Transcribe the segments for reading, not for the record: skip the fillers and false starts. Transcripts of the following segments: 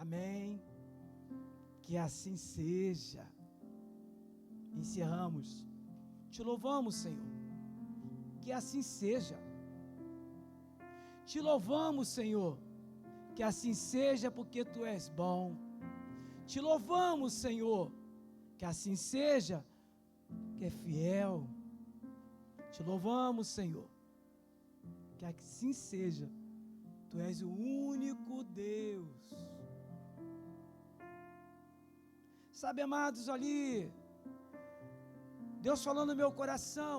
Amém. Que assim seja. Encerramos. Te louvamos, Senhor. Que assim seja. Te louvamos, Senhor. Que assim seja, porque Tu és bom. Te louvamos, Senhor. Que assim seja, que é fiel. Te louvamos, Senhor. Que assim seja. Tu és o único Deus. Sabe, amados, ali, Deus falando no meu coração,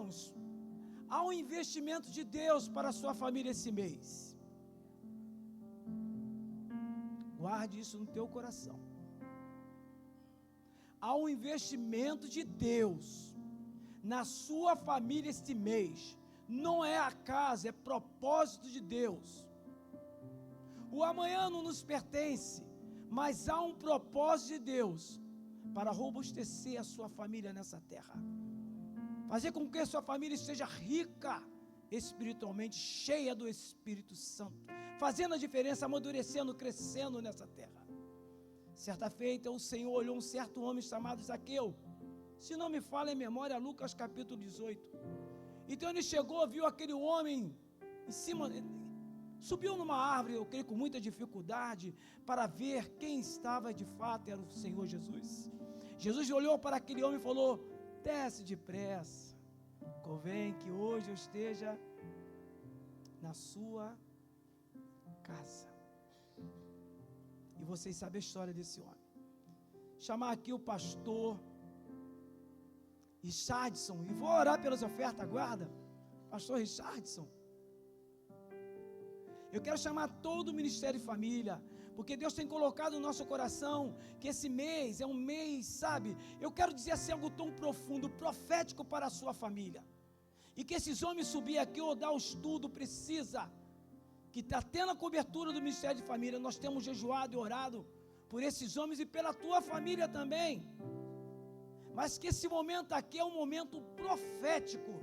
há um investimento de Deus para a sua família esse mês. Guarde isso no teu coração. Há um investimento de Deus na sua família este mês. Não é acaso, é propósito de Deus. O amanhã não nos pertence, mas há um propósito de Deus para robustecer a sua família nessa terra. Fazer com que a sua família seja rica espiritualmente, cheia do Espírito Santo, fazendo a diferença, amadurecendo, crescendo nessa terra. Certa feita, o Senhor olhou um certo homem chamado Zaqueu. Se não me falha em memória, Lucas capítulo 18. Então ele chegou, viu aquele homem em cima, subiu numa árvore, eu creio com muita dificuldade, para ver quem estava de fato, era o Senhor Jesus. Jesus olhou para aquele homem e falou: desce depressa, convém que hoje eu esteja na sua casa. E vocês sabem a história desse homem. Chamar aqui o pastor Richardson, e vou orar pelas ofertas, aguarda. Pastor Richardson. Eu quero chamar todo o Ministério de Família, porque Deus tem colocado no nosso coração que esse mês é um mês, sabe? Eu quero dizer assim algo tão profundo, profético para a sua família. E que esses homens subir aqui ou dar o estudo, precisa, que está tendo a cobertura do Ministério de Família. Nós temos jejuado e orado por esses homens e pela tua família também. Mas que esse momento aqui é um momento profético.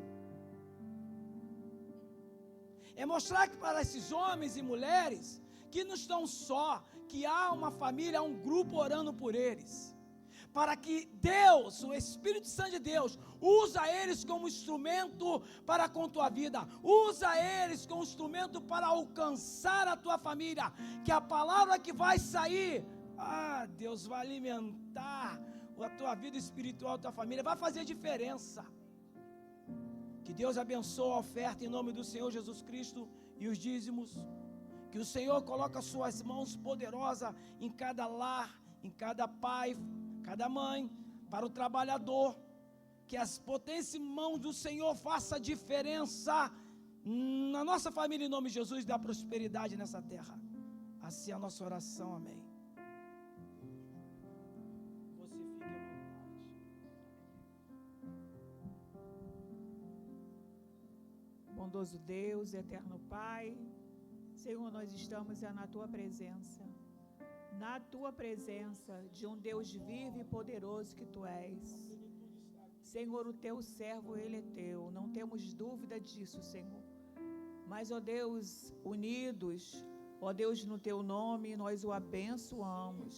É mostrar que para esses homens e mulheres que não estão só, que há uma família, há um grupo orando por eles. Para que Deus, o Espírito Santo de Deus, usa eles como instrumento para com tua vida. Usa eles como instrumento para alcançar a tua família. Que a palavra que vai sair, Deus vai alimentar a tua vida espiritual, a tua família, vai fazer diferença. Que Deus abençoe a oferta em nome do Senhor Jesus Cristo e os dízimos. Que o Senhor coloque as suas mãos poderosas em cada lar, em cada pai, cada mãe, para o trabalhador. Que as potentes mãos do Senhor façam diferença na nossa família em nome de Jesus, e dá prosperidade nessa terra. Assim é a nossa oração, amém. Bondoso Deus, eterno Pai, Senhor, nós estamos na Tua presença de um Deus vivo e poderoso que Tu és. Senhor, o Teu servo, Ele é Teu, não temos dúvida disso, Senhor. Mas, ó Deus, unidos, ó Deus, no Teu nome, nós o abençoamos.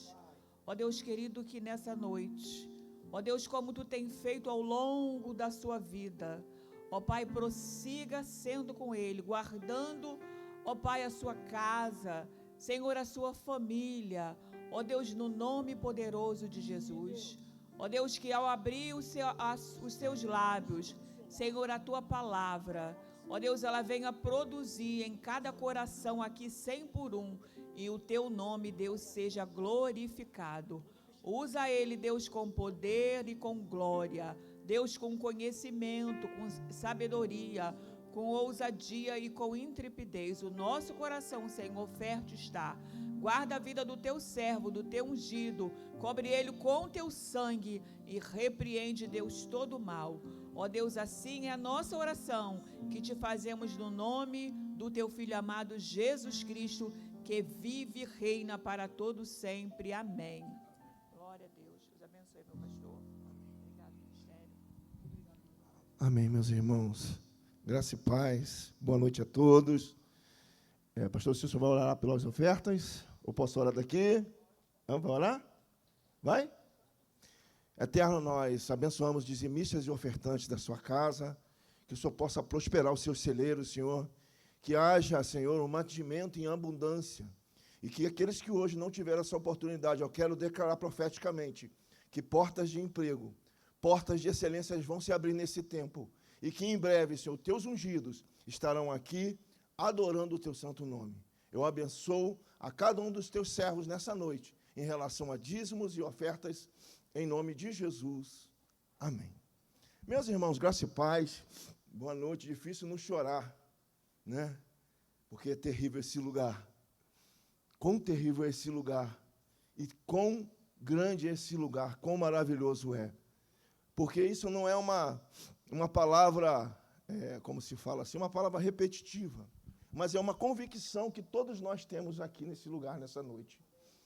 Ó Deus querido, que nessa noite, ó Deus, como Tu tem feito ao longo da sua vida, ó Pai, prossiga sendo com Ele, guardando, ó Pai, a sua casa, Senhor, a sua família, ó Deus, no nome poderoso de Jesus. Ó Deus, que ao abrir os seus lábios, Senhor, a Tua palavra, ó Deus, ela venha produzir em cada coração aqui 100 por 1, e o Teu nome, Deus, seja glorificado. Usa Ele, Deus, com poder e com glória, Deus, com conhecimento, com sabedoria, com ousadia e com intrepidez. O nosso coração, Senhor, fértil está. Guarda a vida do Teu servo, do Teu ungido, cobre ele com Teu sangue e repreende, Deus, todo o mal. Ó Deus, assim é a nossa oração, que Te fazemos no nome do Teu Filho amado Jesus Cristo, que vive e reina para todo sempre. Amém. Glória a Deus. Deus abençoe, meu pastor. Obrigado, ministério. Amém, meus irmãos. Graça e paz. Boa noite a todos. Pastor Cício vai orar pelas ofertas. Eu posso orar daqui? Vamos orar? Vai? Eterno, nós abençoamos dizimistas e ofertantes da sua casa, que o Senhor possa prosperar os seus celeiros, Senhor, que haja, Senhor, um mantimento em abundância, e que aqueles que hoje não tiveram essa oportunidade, eu quero declarar profeticamente, que portas de emprego, portas de excelência vão se abrir nesse tempo, e que em breve, Senhor, teus ungidos estarão aqui adorando o teu santo nome. Eu abençoo a cada um dos teus servos nessa noite, em relação a dízimos e ofertas, em nome de Jesus. Amém. Meus irmãos, graça e paz, boa noite. Difícil não chorar, né? Porque é terrível esse lugar. Quão terrível é esse lugar. E quão grande é esse lugar, quão maravilhoso é. Porque isso não é uma palavra, como se fala assim, uma palavra repetitiva, mas é uma convicção que todos nós temos aqui nesse lugar, nessa noite.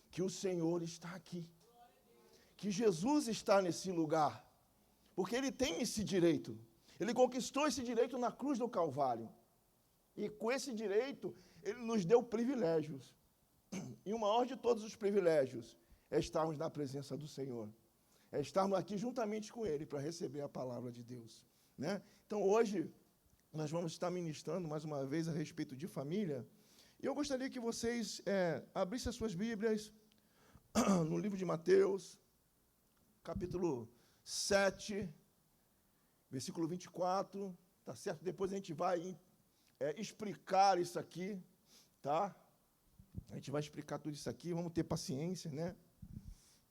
Que o Senhor está aqui. Que Jesus está nesse lugar, porque Ele tem esse direito, Ele conquistou esse direito na cruz do Calvário, e com esse direito, Ele nos deu privilégios, e o maior de todos os privilégios é estarmos na presença do Senhor, é estarmos aqui juntamente com Ele, para receber a palavra de Deus, né? Então hoje, nós vamos estar ministrando mais uma vez a respeito de família, e eu gostaria que vocês abrissem as suas Bíblias, no livro de Mateus, capítulo 7, versículo 24, tá certo? Depois a gente vai explicar isso aqui, tá? A gente vai explicar tudo isso aqui, vamos ter paciência, né?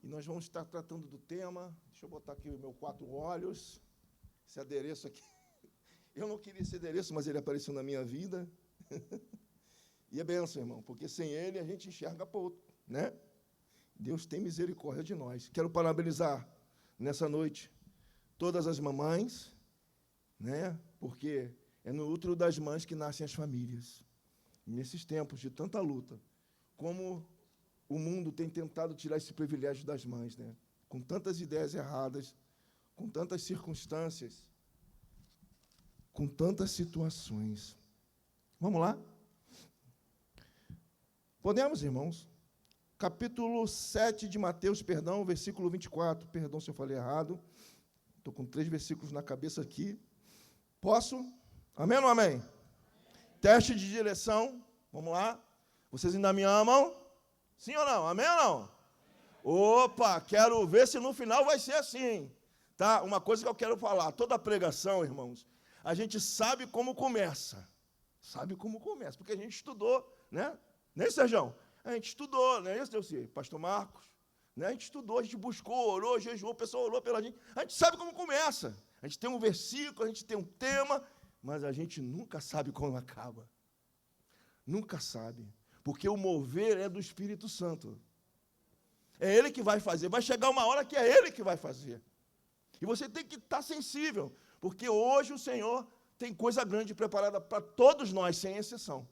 E nós vamos estar tratando do tema. Deixa eu botar aqui o meu 4 olhos, esse adereço aqui. Eu não queria esse adereço, mas ele apareceu na minha vida. E é bênção, irmão, porque sem ele a gente enxerga pouco, né? Deus tem misericórdia de nós. Quero parabenizar nessa noite todas as mamães, né? Porque é no útero das mães que nascem as famílias. E nesses tempos de tanta luta, como o mundo tem tentado tirar esse privilégio das mães, né? Com tantas ideias erradas, com tantas circunstâncias, com tantas situações. Vamos lá? Podemos, irmãos? Capítulo 7 de Mateus, versículo 24. Perdão se eu falei errado. Estou com 3 versículos na cabeça aqui. Posso? Amém ou não amém? Teste de direção. Vamos lá. Vocês ainda me amam? Sim ou não? Amém ou não? Opa, quero ver se no final vai ser assim. Tá? Uma coisa que eu quero falar. Toda pregação, irmãos, a gente sabe como começa. Sabe como começa, porque a gente estudou, né? Né, Sérgio? A gente estudou, não é isso, Delci? Pastor Marcos, né? A gente estudou, a gente buscou, orou, jejuou, o pessoal orou pela gente. A gente sabe como começa. A gente tem um versículo, a gente tem um tema, mas a gente nunca sabe como acaba. Nunca sabe. Porque o mover é do Espírito Santo. É Ele que vai fazer. Vai chegar uma hora que é Ele que vai fazer. E você tem que estar sensível, porque hoje o Senhor tem coisa grande preparada para todos nós, sem exceção.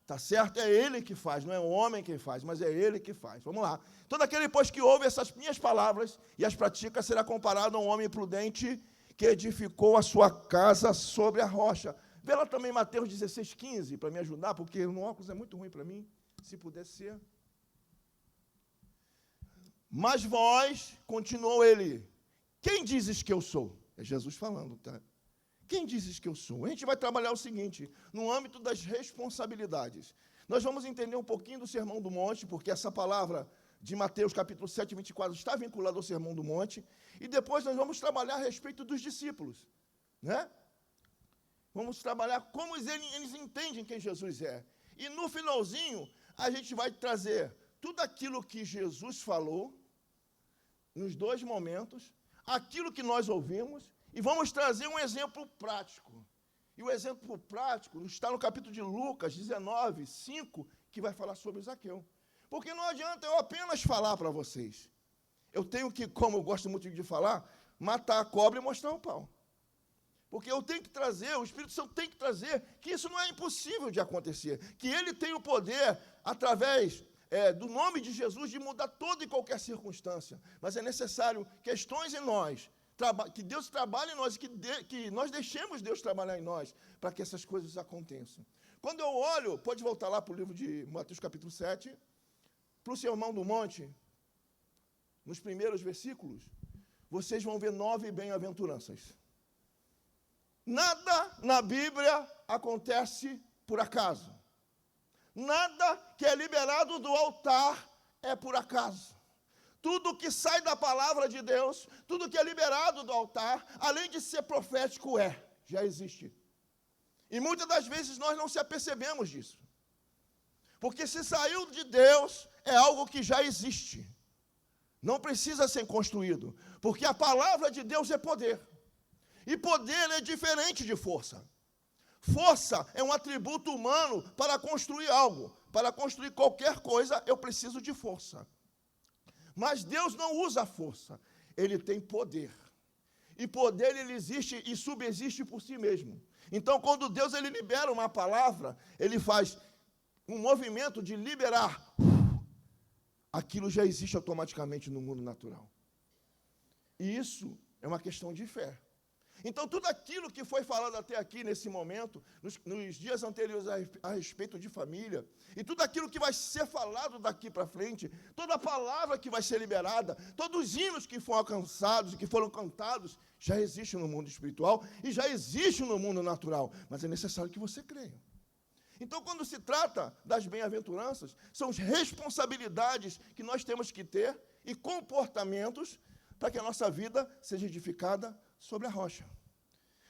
Tá certo? É Ele que faz, não é o homem que faz, mas é Ele que faz. Vamos lá. Todo aquele, pois, que ouve essas minhas palavras e as pratica, será comparado a um homem prudente que edificou a sua casa sobre a rocha. Vê lá também Mateus 16:15, para me ajudar, porque no óculos é muito ruim para mim, se puder ser. Mas vós, continuou ele, quem dizes que eu sou? É Jesus falando, tá? Quem dizes que eu sou? A gente vai trabalhar o seguinte, no âmbito das responsabilidades. Nós vamos entender um pouquinho do Sermão do Monte, porque essa palavra de Mateus, capítulo 7, 24, está vinculada ao Sermão do Monte, e depois nós vamos trabalhar a respeito dos discípulos, né? Vamos trabalhar como eles entendem quem Jesus é. E no finalzinho, a gente vai trazer tudo aquilo que Jesus falou, nos 2 momentos, aquilo que nós ouvimos, e vamos trazer um exemplo prático. E o exemplo prático está no capítulo de Lucas 19, 5, que vai falar sobre Zaqueu. Porque não adianta eu apenas falar para vocês. Eu tenho que, como eu gosto muito de falar, matar a cobra e mostrar o pau. Porque eu tenho que trazer, o Espírito Santo tem que trazer, que isso não é impossível de acontecer. Que Ele tem o poder, através do nome de Jesus, de mudar toda e qualquer circunstância. Mas é necessário questões em nós, que Deus trabalhe em nós, que nós deixemos Deus trabalhar em nós, para que essas coisas aconteçam. Quando eu olho, pode voltar lá para o livro de Mateus capítulo 7, para o Sermão do Monte, nos primeiros versículos, vocês vão ver 9 bem-aventuranças. Nada na Bíblia acontece por acaso. Nada que é liberado do altar é por acaso. Tudo que sai da palavra de Deus, tudo que é liberado do altar, além de ser profético, já existe. E muitas das vezes nós não se apercebemos disso. Porque se saiu de Deus, é algo que já existe. Não precisa ser construído. Porque a palavra de Deus é poder. E poder é diferente de força. Força é um atributo humano para construir algo. Para construir qualquer coisa, eu preciso de força. Mas Deus não usa força. Ele tem poder. E poder, ele existe e subsiste por si mesmo. Então, quando Deus ele libera uma palavra, ele faz um movimento de liberar. Aquilo já existe automaticamente no mundo natural. E isso é uma questão de fé. Então, tudo aquilo que foi falado até aqui, nesse momento, nos dias anteriores a respeito de família, e tudo aquilo que vai ser falado daqui para frente, toda a palavra que vai ser liberada, todos os hinos que foram alcançados e que foram cantados, já existe no mundo espiritual e já existe no mundo natural, mas é necessário que você creia. Então, quando se trata das bem-aventuranças, são as responsabilidades que nós temos que ter e comportamentos para que a nossa vida seja edificada sobre a rocha.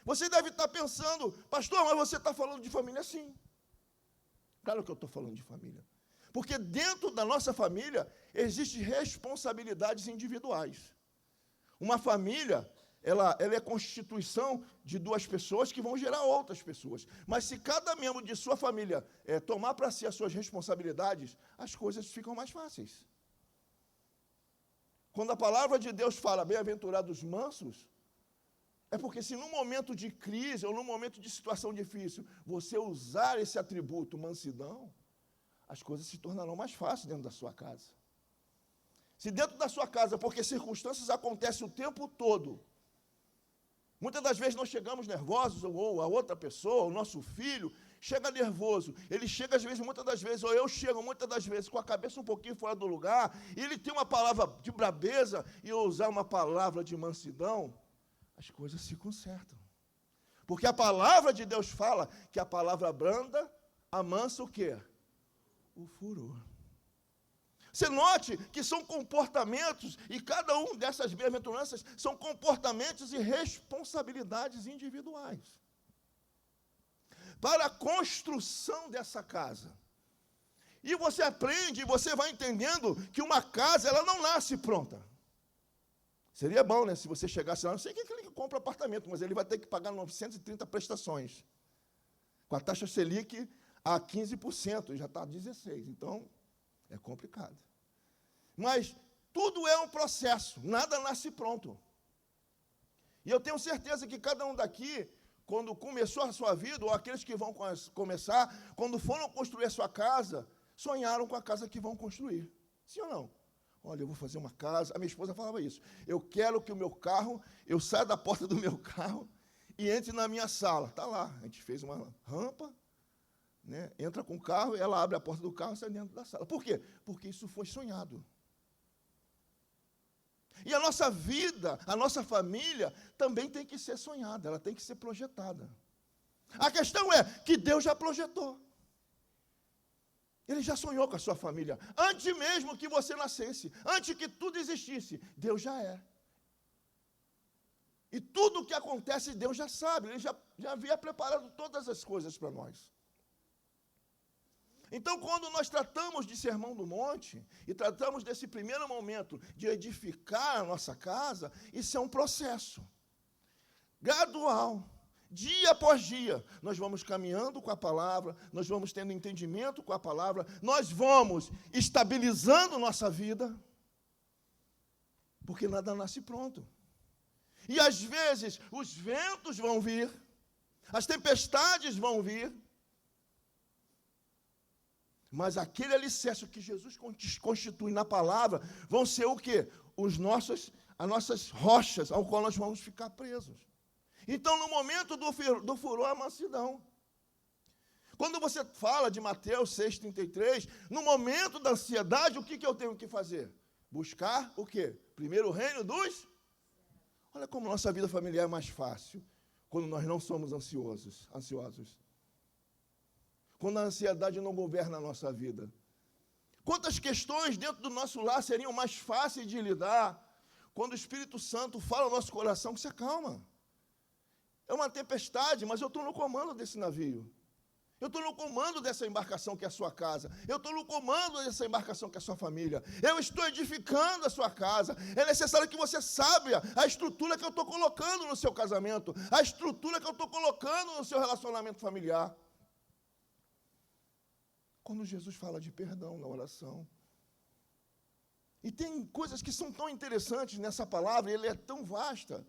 Você deve estar pensando, pastor, mas você está falando de família? Sim. Claro que eu estou falando de família. Porque dentro da nossa família existem responsabilidades individuais. Uma família, ela é constituição de 2 pessoas que vão gerar outras pessoas. Mas se cada membro de sua família tomar para si as suas responsabilidades, as coisas ficam mais fáceis. Quando a palavra de Deus fala, bem-aventurados mansos, é porque se num momento de crise ou num momento de situação difícil, você usar esse atributo, mansidão, as coisas se tornarão mais fáceis dentro da sua casa. Se dentro da sua casa, porque circunstâncias acontecem o tempo todo, muitas das vezes nós chegamos nervosos, ou a outra pessoa, o nosso filho, chega nervoso, ele chega às vezes, muitas das vezes, ou eu chego muitas das vezes com a cabeça um pouquinho fora do lugar, e ele tem uma palavra de brabeza, e eu usar uma palavra de mansidão, as coisas se consertam. Porque a palavra de Deus fala que a palavra branda amansa o quê? O furor. Você note que são comportamentos, e cada um dessas bem-aventuranças são comportamentos e responsabilidades individuais. Para a construção dessa casa. E você aprende, você vai entendendo que uma casa, ela não nasce pronta. Seria bom, né, se você chegasse lá, não sei quem que ele compra apartamento, mas ele vai ter que pagar 930 prestações. Com a taxa Selic a 15%, já está a 16%, então é complicado. Mas tudo é um processo, nada nasce pronto. E eu tenho certeza que cada um daqui, quando começou a sua vida, ou aqueles que vão começar, quando foram construir a sua casa, sonharam com a casa que vão construir. Sim ou não? Olha, eu vou fazer uma casa. A minha esposa falava isso. Eu quero que o meu carro, eu saia da porta do meu carro e entre na minha sala. Está lá, a gente fez uma rampa, né? Entra com o carro, ela abre a porta do carro e sai dentro da sala. Por quê? Porque isso foi sonhado. E a nossa vida, a nossa família, também tem que ser sonhada, ela tem que ser projetada. A questão é que Deus já projetou. Ele já sonhou com a sua família. Antes mesmo que você nascesse, antes que tudo existisse, Deus já é. E tudo o que acontece, Deus já sabe. Ele já havia preparado todas as coisas para nós. Então, quando nós tratamos de Sermão do Monte, e tratamos desse primeiro momento de edificar a nossa casa, isso é um processo gradual. Dia após dia, nós vamos caminhando com a palavra, nós vamos tendo entendimento com a palavra, nós vamos estabilizando nossa vida, porque nada nasce pronto. E às vezes os ventos vão vir, as tempestades vão vir, mas aquele alicerce que Jesus constitui na palavra vão ser o quê? As nossas rochas ao qual nós vamos ficar presos. Então, no momento do furor, a mansidão. Quando você fala de Mateus 6,33, no momento da ansiedade, o que eu tenho que fazer? Buscar o quê? Primeiro o reino dos... Olha como nossa vida familiar é mais fácil, quando nós não somos ansiosos. Quando a ansiedade não governa a nossa vida. Quantas questões dentro do nosso lar seriam mais fáceis de lidar, quando o Espírito Santo fala ao nosso coração que se acalma. É uma tempestade, mas eu estou no comando desse navio. Eu estou no comando dessa embarcação que é a sua casa. Eu estou no comando dessa embarcação que é a sua família. Eu estou edificando a sua casa. É necessário que você saiba a estrutura que eu estou colocando no seu casamento, a estrutura que eu estou colocando no seu relacionamento familiar. Quando Jesus fala de perdão na oração. E tem coisas que são tão interessantes nessa palavra, ele é tão vasta,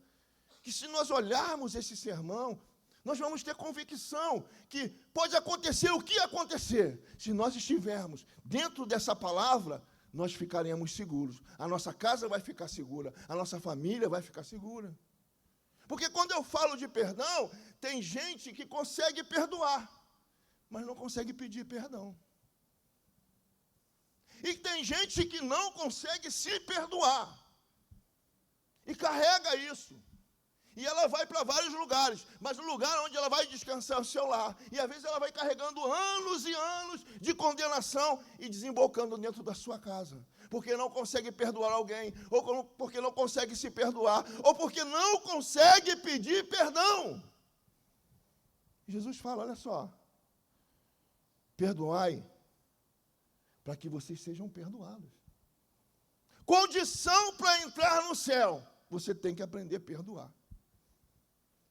que se nós olharmos esse sermão, nós vamos ter convicção que pode acontecer o que acontecer. Se nós estivermos dentro dessa palavra, nós ficaremos seguros. A nossa casa vai ficar segura, a nossa família vai ficar segura. Porque quando eu falo de perdão, tem gente que consegue perdoar, mas não consegue pedir perdão. E tem gente que não consegue se perdoar. E carrega isso. E ela vai para vários lugares, mas o lugar onde ela vai descansar é o seu lar. E às vezes ela vai carregando anos e anos de condenação e desembocando dentro da sua casa. Porque não consegue perdoar alguém, ou porque não consegue se perdoar, ou porque não consegue pedir perdão. Jesus fala, olha só, perdoai para que vocês sejam perdoados. Condição para entrar no céu, você tem que aprender a perdoar.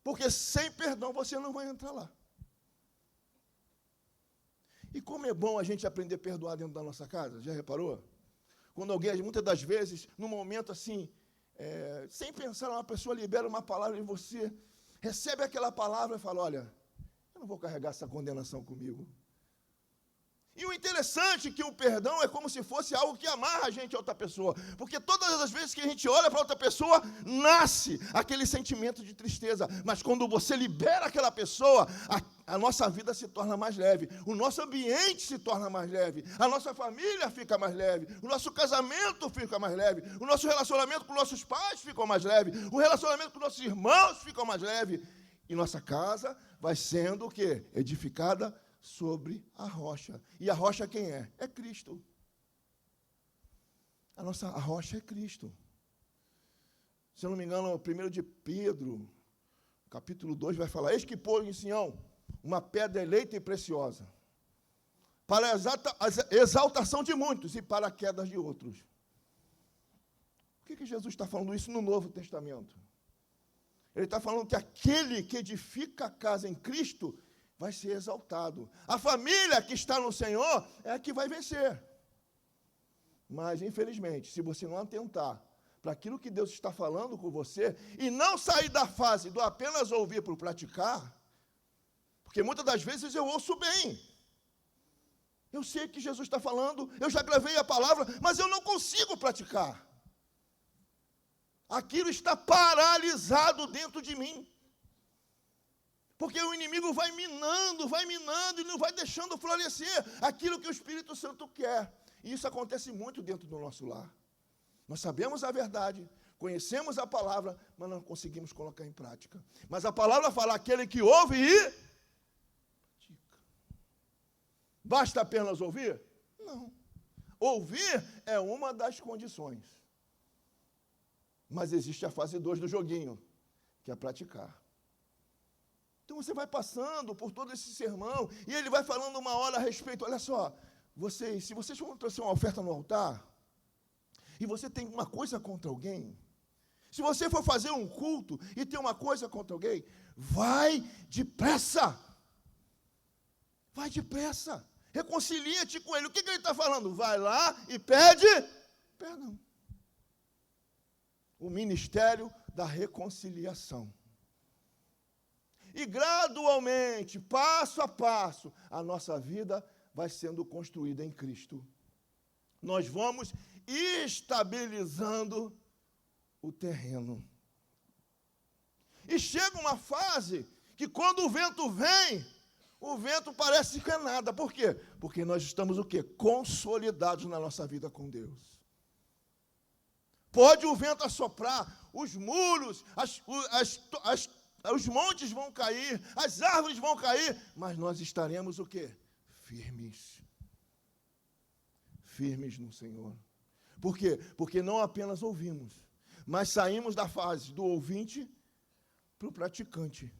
Porque sem perdão você não vai entrar lá. E como é bom a gente aprender a perdoar dentro da nossa casa, já reparou? Quando alguém, muitas das vezes, num momento assim, sem pensar, uma pessoa libera uma palavra e você recebe aquela palavra e fala, olha, eu não vou carregar essa condenação comigo. E o interessante é que o perdão é como se fosse algo que amarra a gente a outra pessoa. Porque todas as vezes que a gente olha para outra pessoa, nasce aquele sentimento de tristeza. Mas quando você libera aquela pessoa, a nossa vida se torna mais leve. O nosso ambiente se torna mais leve. A nossa família fica mais leve. O nosso casamento fica mais leve. O nosso relacionamento com nossos pais fica mais leve. O relacionamento com nossos irmãos fica mais leve. E nossa casa vai sendo o quê? Edificada sobre a rocha. E a rocha quem é? É Cristo. A rocha é Cristo. Se eu não me engano, o 1 de Pedro, capítulo 2, vai falar, eis que pôs em Sião uma pedra eleita e preciosa, para a exaltação de muitos e para a queda de outros. Por que Jesus está falando isso no Novo Testamento? Ele está falando que aquele que edifica a casa em Cristo vai ser exaltado. A família que está no Senhor é a que vai vencer. Mas, infelizmente, se você não atentar para aquilo que Deus está falando com você e não sair da fase do apenas ouvir para praticar, porque muitas das vezes eu ouço bem. Eu sei que Jesus está falando, eu já gravei a palavra, mas eu não consigo praticar. Aquilo está paralisado dentro de mim. Porque o inimigo vai minando e não vai deixando florescer aquilo que o Espírito Santo quer. E isso acontece muito dentro do nosso lar. Nós sabemos a verdade, conhecemos a palavra, mas não conseguimos colocar em prática. Mas a palavra fala, aquele que ouve e pratica. Basta apenas ouvir? Não. Ouvir é uma das condições. Mas existe a fase 2 do joguinho, que é praticar. Então você vai passando por todo esse sermão, e ele vai falando uma hora a respeito, olha só, se vocês vão trazer uma oferta no altar, e você tem uma coisa contra alguém, se você for fazer um culto e tem uma coisa contra alguém, vai depressa, reconcilia-te com ele. O que ele está falando? Vai lá e pede perdão. O ministério da reconciliação. E gradualmente, passo a passo, a nossa vida vai sendo construída em Cristo. Nós vamos estabilizando o terreno. E chega uma fase que quando o vento vem, o vento parece que é nada. Por quê? Porque nós estamos o quê? Consolidados na nossa vida com Deus. Pode o vento assoprar, os muros, os montes vão cair, as árvores vão cair, mas nós estaremos o quê? Firmes. Firmes no Senhor. Por quê? Porque não apenas ouvimos, mas saímos da fase do ouvinte para o praticante.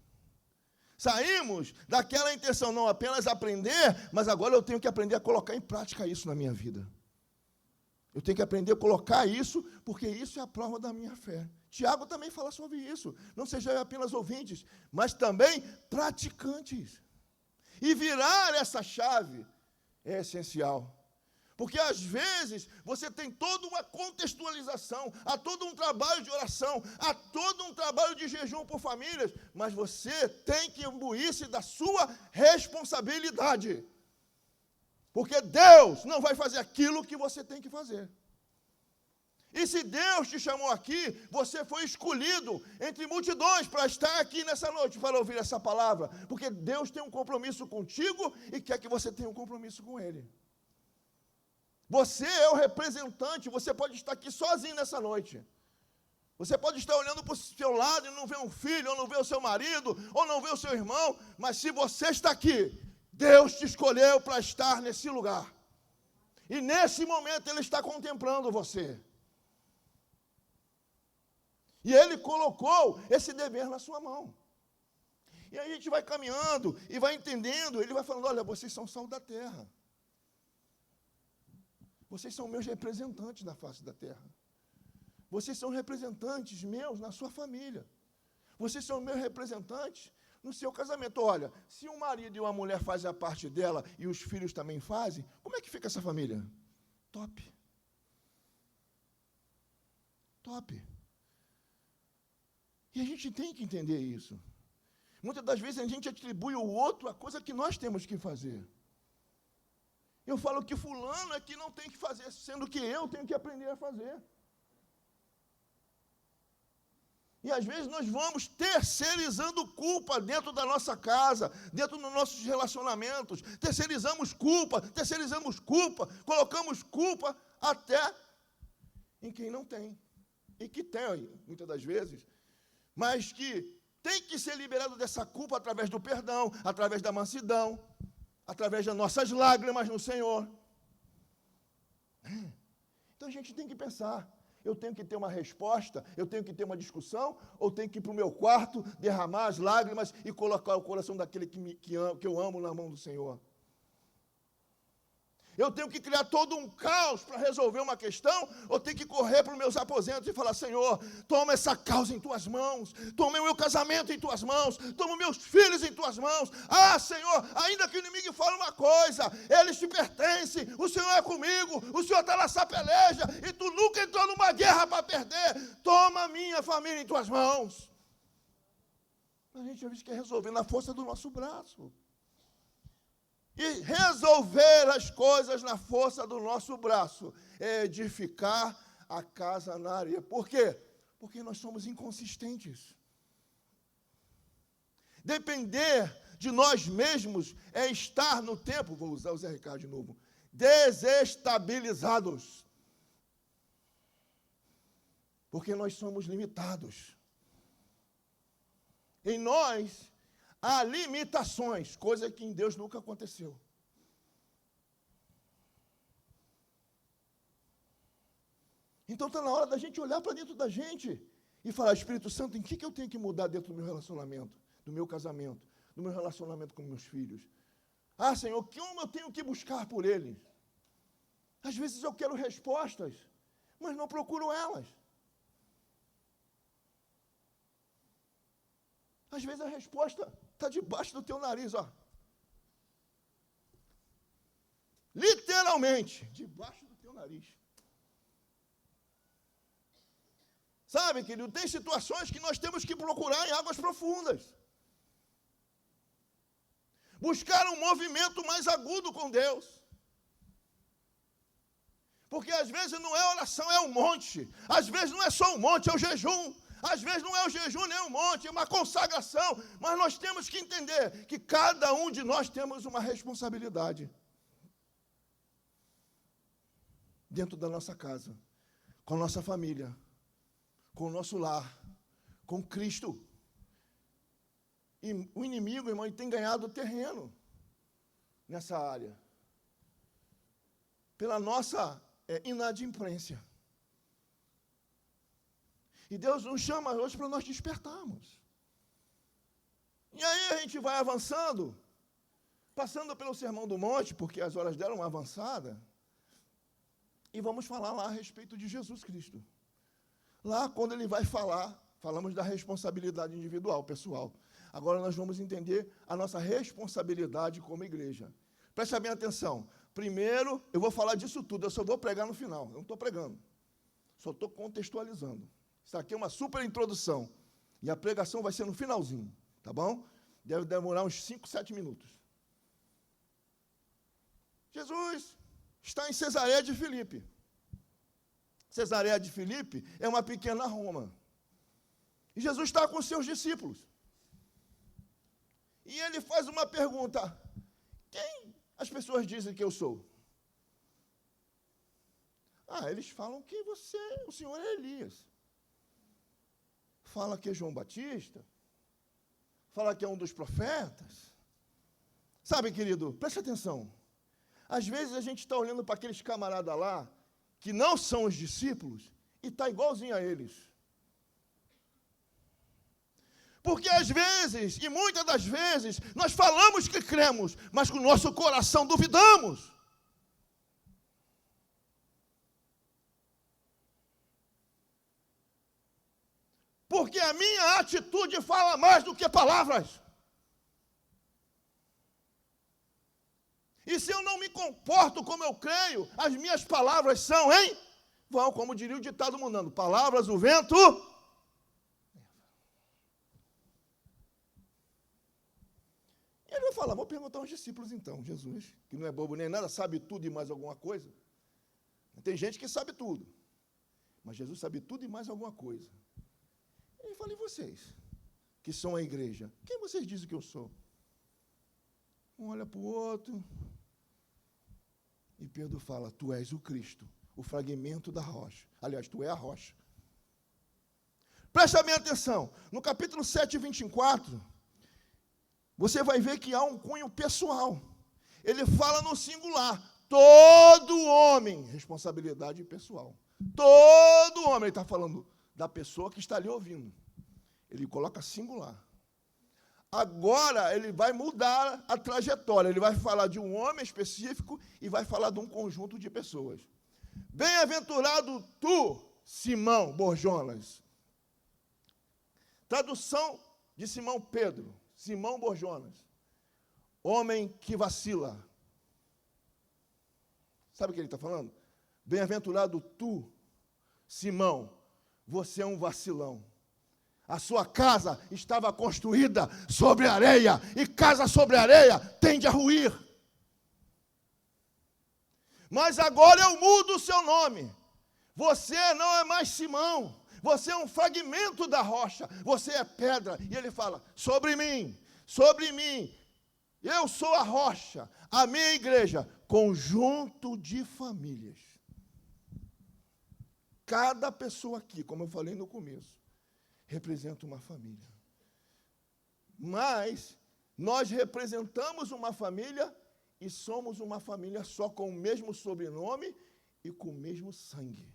Saímos daquela intenção, não apenas aprender, mas agora eu tenho que aprender a colocar em prática isso na minha vida. Eu tenho que aprender a colocar isso, porque isso é a prova da minha fé. Tiago também fala sobre isso. Não sejam apenas ouvintes, mas também praticantes. E virar essa chave é essencial. Porque, às vezes, você tem toda uma contextualização, há todo um trabalho de oração, há todo um trabalho de jejum por famílias, mas você tem que imbuir-se da sua responsabilidade. Porque Deus não vai fazer aquilo que você tem que fazer. E se Deus te chamou aqui, você foi escolhido entre multidões para estar aqui nessa noite, para ouvir essa palavra. Porque Deus tem um compromisso contigo e quer que você tenha um compromisso com Ele. Você é o representante, você pode estar aqui sozinho nessa noite. Você pode estar olhando para o seu lado e não ver um filho, ou não ver o seu marido, ou não ver o seu irmão, mas se você está aqui, Deus te escolheu para estar nesse lugar. E nesse momento Ele está contemplando você. E Ele colocou esse dever na sua mão. E aí a gente vai caminhando e vai entendendo, Ele vai falando, olha, vocês são sal da terra. Vocês são meus representantes na face da terra. Vocês são representantes meus na sua família. Vocês são meus representantes no seu casamento. Olha, se um marido e uma mulher fazem a parte dela e os filhos também fazem, como é que fica essa família? Top. Top. E a gente tem que entender isso. Muitas das vezes a gente atribui ao outro a coisa que nós temos que fazer. Eu falo que fulano é que não tem que fazer, sendo que eu tenho que aprender a fazer. E às vezes nós vamos terceirizando culpa dentro da nossa casa, dentro dos nossos relacionamentos. Terceirizamos culpa, colocamos culpa até em quem não tem. E que tem, muitas das vezes, mas que tem que ser liberado dessa culpa através do perdão, através da mansidão, através das nossas lágrimas no Senhor. Então a gente tem que pensar, eu tenho que ter uma resposta, eu tenho que ter uma discussão, ou tenho que ir para o meu quarto, derramar as lágrimas e colocar o coração daquele que eu amo na mão do Senhor. Eu tenho que criar todo um caos para resolver uma questão, ou tenho que correr para os meus aposentos e falar, Senhor, toma essa causa em tuas mãos, toma o meu casamento em tuas mãos, toma os meus filhos em tuas mãos. Ah, Senhor, ainda que o inimigo fale uma coisa, eles te pertencem, o Senhor é comigo, o Senhor está nessa peleja, e tu nunca entrou numa guerra para perder. Toma a minha família em tuas mãos. A gente às vezes quer resolver na força do nosso braço. E resolver as coisas na força do nosso braço é edificar a casa na areia. Por quê? Porque nós somos inconsistentes. Depender de nós mesmos é estar no tempo, vou usar o Zé Ricardo de novo, desestabilizados. Porque nós somos limitados. Em nós há limitações, coisa que em Deus nunca aconteceu. Então está na hora da gente olhar para dentro da gente e falar, Espírito Santo, em que eu tenho que mudar dentro do meu relacionamento, do meu casamento, do meu relacionamento com meus filhos? Ah, Senhor, como eu tenho que buscar por eles? Às vezes eu quero respostas, mas não procuro elas. Às vezes a resposta está debaixo do teu nariz, ó. Literalmente, debaixo do teu nariz. Sabe, querido, tem situações que nós temos que procurar em águas profundas. Buscar um movimento mais agudo com Deus. Porque às vezes não é oração, é um monte. Às vezes não é só um monte, é o jejum. Às vezes não é o jejum nem o monte, é uma consagração. Mas nós temos que entender que cada um de nós temos uma responsabilidade dentro da nossa casa, com a nossa família, com o nosso lar, com Cristo. E o inimigo, irmão, ele tem ganhado terreno nessa área, pela nossa inadimplência. E Deus nos chama hoje para nós despertarmos. E aí a gente vai avançando, passando pelo Sermão do Monte, porque as horas deram uma avançada, e vamos falar lá a respeito de Jesus Cristo. Lá, quando ele vai falar, falamos da responsabilidade individual, pessoal. Agora nós vamos entender a nossa responsabilidade como igreja. Preste bem atenção. Primeiro, eu vou falar disso tudo, eu só vou pregar no final. Eu não estou pregando, só estou contextualizando. Isso aqui é uma super introdução. E a pregação vai ser no finalzinho, tá bom? Deve demorar uns 5, 7 minutos. Jesus está em Cesareia de Filipe. Cesareia de Filipe é uma pequena Roma. E Jesus está com os seus discípulos. E ele faz uma pergunta: quem as pessoas dizem que eu sou? Eles falam que o Senhor é Elias. Fala que é João Batista. Fala que é um dos profetas. Sabe, querido, preste atenção. Às vezes a gente está olhando para aqueles camaradas lá, que não são os discípulos, e está igualzinho a eles. Porque às vezes, e muitas das vezes, nós falamos que cremos, mas com o nosso coração duvidamos. Porque a minha atitude fala mais do que palavras. E se eu não me comporto como eu creio, as minhas palavras são, vão, como diria o ditado mundano, palavras o vento. E ele vai falar, vou perguntar aos discípulos então, Jesus, que não é bobo nem nada, sabe tudo e mais alguma coisa. Tem gente que sabe tudo, mas Jesus sabe tudo e mais alguma coisa. Ele fala, e vocês, que são a igreja, quem vocês dizem que eu sou? Um olha para o outro, e Pedro fala, tu és o Cristo, o fragmento da rocha. Aliás, tu é a rocha. Presta bem atenção, no capítulo 7, 24, você vai ver que há um cunho pessoal. Ele fala no singular, todo homem, responsabilidade pessoal. Todo homem, ele está falando da pessoa que está ali ouvindo. Ele coloca singular. Agora, ele vai mudar a trajetória. Ele vai falar de um homem específico e vai falar de um conjunto de pessoas. Bem-aventurado tu, Simão Borjonas. Tradução de Simão Pedro. Simão Borjonas. Homem que vacila. Sabe o que ele está falando? Bem-aventurado tu, Simão. Você é um vacilão. A sua casa estava construída sobre areia, e casa sobre areia tende a ruir. Mas agora eu mudo o seu nome. Você não é mais Simão, você é um fragmento da rocha, você é pedra. E ele fala, sobre mim, eu sou a rocha, a minha igreja, conjunto de famílias. Cada pessoa aqui, como eu falei no começo, representa uma família. Mas nós representamos uma família e somos uma família só com o mesmo sobrenome e com o mesmo sangue.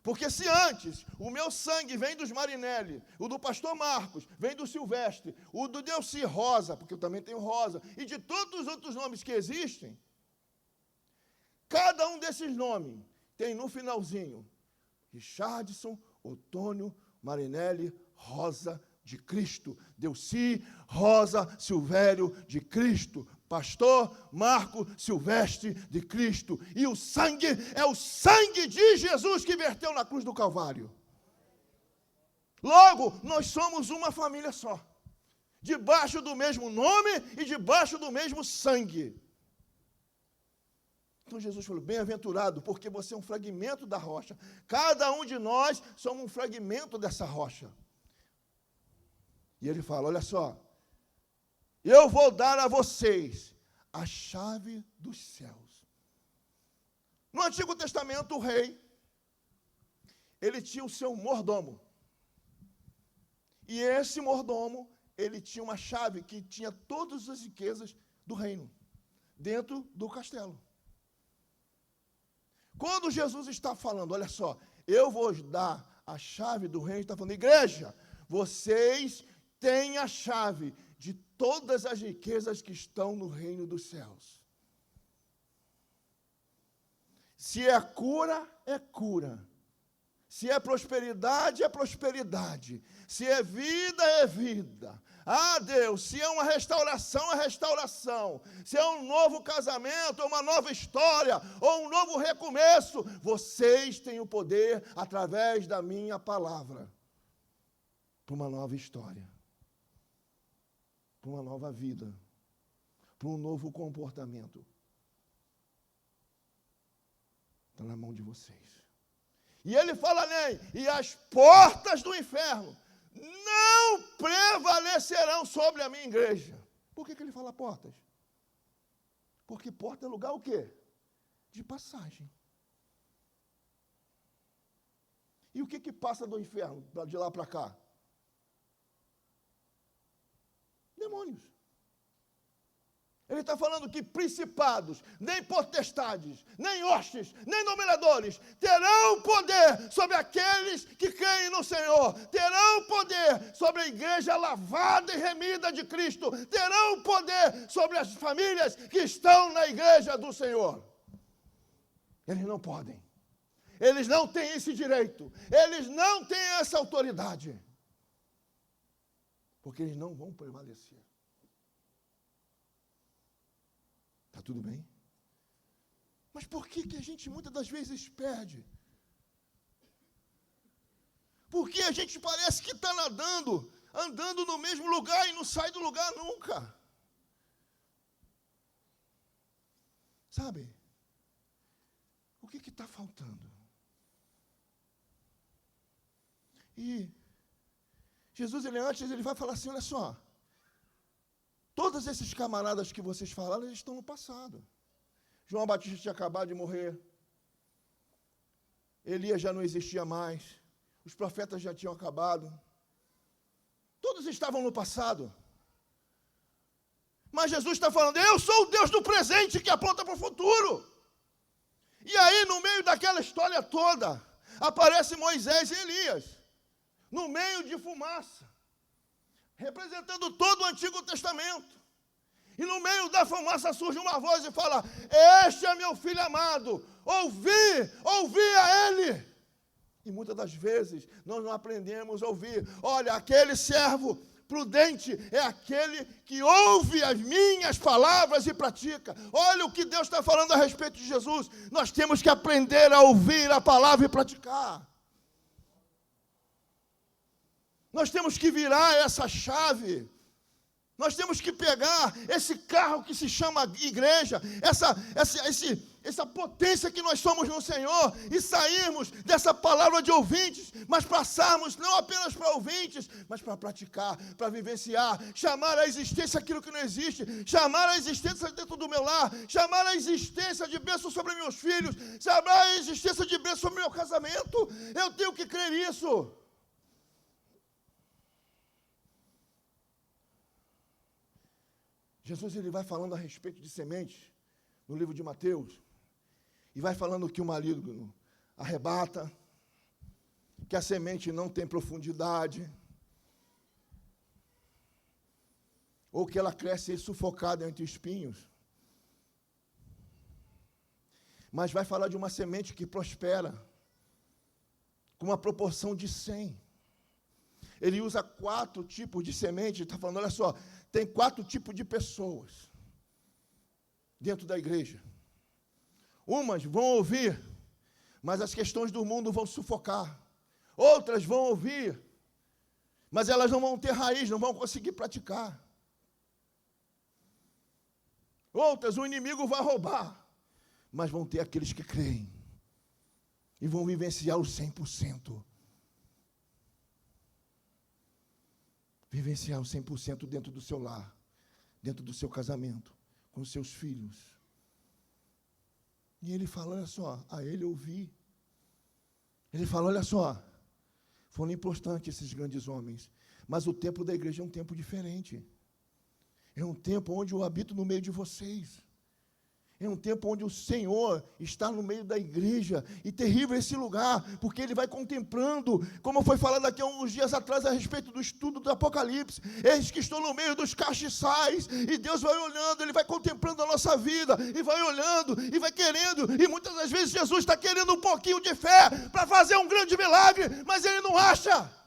Porque se antes o meu sangue vem dos Marinelli, o do pastor Marcos, vem do Silvestre, o do Delci Rosa, porque eu também tenho Rosa, e de todos os outros nomes que existem, cada um desses nomes tem no finalzinho Richardson, Otônio, Marinelli, Rosa de Cristo. Delci, Rosa, Silvério de Cristo. Pastor Marco Silvestre de Cristo. E o sangue é o sangue de Jesus que verteu na cruz do Calvário. Logo, nós somos uma família só. Debaixo do mesmo nome e debaixo do mesmo sangue. Então Jesus falou, bem-aventurado, porque você é um fragmento da rocha. Cada um de nós somos um fragmento dessa rocha. E ele fala, olha só, eu vou dar a vocês a chave dos céus. No Antigo Testamento, o rei, ele tinha o seu mordomo. E esse mordomo, ele tinha uma chave que tinha todas as riquezas do reino, dentro do castelo. Quando Jesus está falando, olha só, eu vou dar a chave do reino, está falando, igreja, vocês têm a chave de todas as riquezas que estão no reino dos céus. Se é cura, é cura. Se é prosperidade, é prosperidade. Se é vida, é vida. Ah, Deus, se é uma restauração, é restauração. Se é um novo casamento, uma nova história, ou um novo recomeço, vocês têm o poder, através da minha palavra, para uma nova história, para uma nova vida, para um novo comportamento. Está na mão de vocês. E ele fala, nem, e as portas do inferno não prevalecerão sobre a minha igreja. Por que ele fala portas? Porque porta é lugar o quê? De passagem. E o que passa do inferno, de lá para cá? Demônios. Ele está falando que principados, nem potestades, nem hostes, nem dominadores terão poder sobre aqueles que creem no Senhor, terão poder sobre a igreja lavada e remida de Cristo, terão poder sobre as famílias que estão na igreja do Senhor. Eles não podem, eles não têm esse direito, eles não têm essa autoridade, porque eles não vão prevalecer. Está tudo bem? Mas por que a gente muitas das vezes perde? Porque a gente parece que está andando no mesmo lugar e não sai do lugar nunca. Sabe? O que está faltando? E Jesus, ele vai falar assim, olha só, todos esses camaradas que vocês falaram, eles estão no passado. João Batista tinha acabado de morrer. Elias já não existia mais. Os profetas já tinham acabado. Todos estavam no passado. Mas Jesus está falando, eu sou o Deus do presente que aponta para o futuro. E aí, no meio daquela história toda, aparece Moisés e Elias, no meio de fumaça, representando todo o Antigo Testamento. E no meio da fumaça surge uma voz e fala, este é meu filho amado, ouvi a ele. E muitas das vezes nós não aprendemos a ouvir. Olha, aquele servo prudente é aquele que ouve as minhas palavras e pratica. Olha o que Deus está falando a respeito de Jesus. Nós temos que aprender a ouvir a palavra e praticar. Nós temos que virar essa chave. Nós temos que pegar esse carro que se chama igreja, essa potência que nós somos no Senhor, e sairmos dessa palavra de ouvintes, mas passarmos não apenas para ouvintes, mas para praticar, para vivenciar, chamar a existência aquilo que não existe, chamar a existência dentro do meu lar, chamar a existência de bênção sobre meus filhos, chamar a existência de bênção sobre meu casamento. Eu tenho que crer nisso. Jesus, ele vai falando a respeito de sementes, no livro de Mateus, e vai falando que o maligno arrebata, que a semente não tem profundidade, ou que ela cresce sufocada entre espinhos. Mas vai falar de uma semente que prospera, com uma proporção de 100. Ele usa 4 tipos de semente, está falando, olha só, tem 4 tipos de pessoas dentro da igreja. Umas vão ouvir, mas as questões do mundo vão sufocar. Outras vão ouvir, mas elas não vão ter raiz, não vão conseguir praticar. Outras, o inimigo vai roubar, mas vão ter aqueles que creem e vão vivenciar os 100%. Vivenciar os 100% dentro do seu lar, dentro do seu casamento, com os seus filhos. E ele fala, olha só, a ele ouvi. Ele fala, olha só, foram importantes esses grandes homens, mas o tempo da igreja é um tempo diferente. É um tempo onde eu habito no meio de vocês. É um tempo onde o Senhor está no meio da igreja, e terrível esse lugar, porque Ele vai contemplando, como foi falado aqui há uns dias atrás, a respeito do estudo do Apocalipse. Eis que estou no meio dos castiçais, e Deus vai olhando, Ele vai contemplando a nossa vida, e vai olhando, e vai querendo, e muitas das vezes Jesus está querendo um pouquinho de fé, para fazer um grande milagre, mas Ele não acha.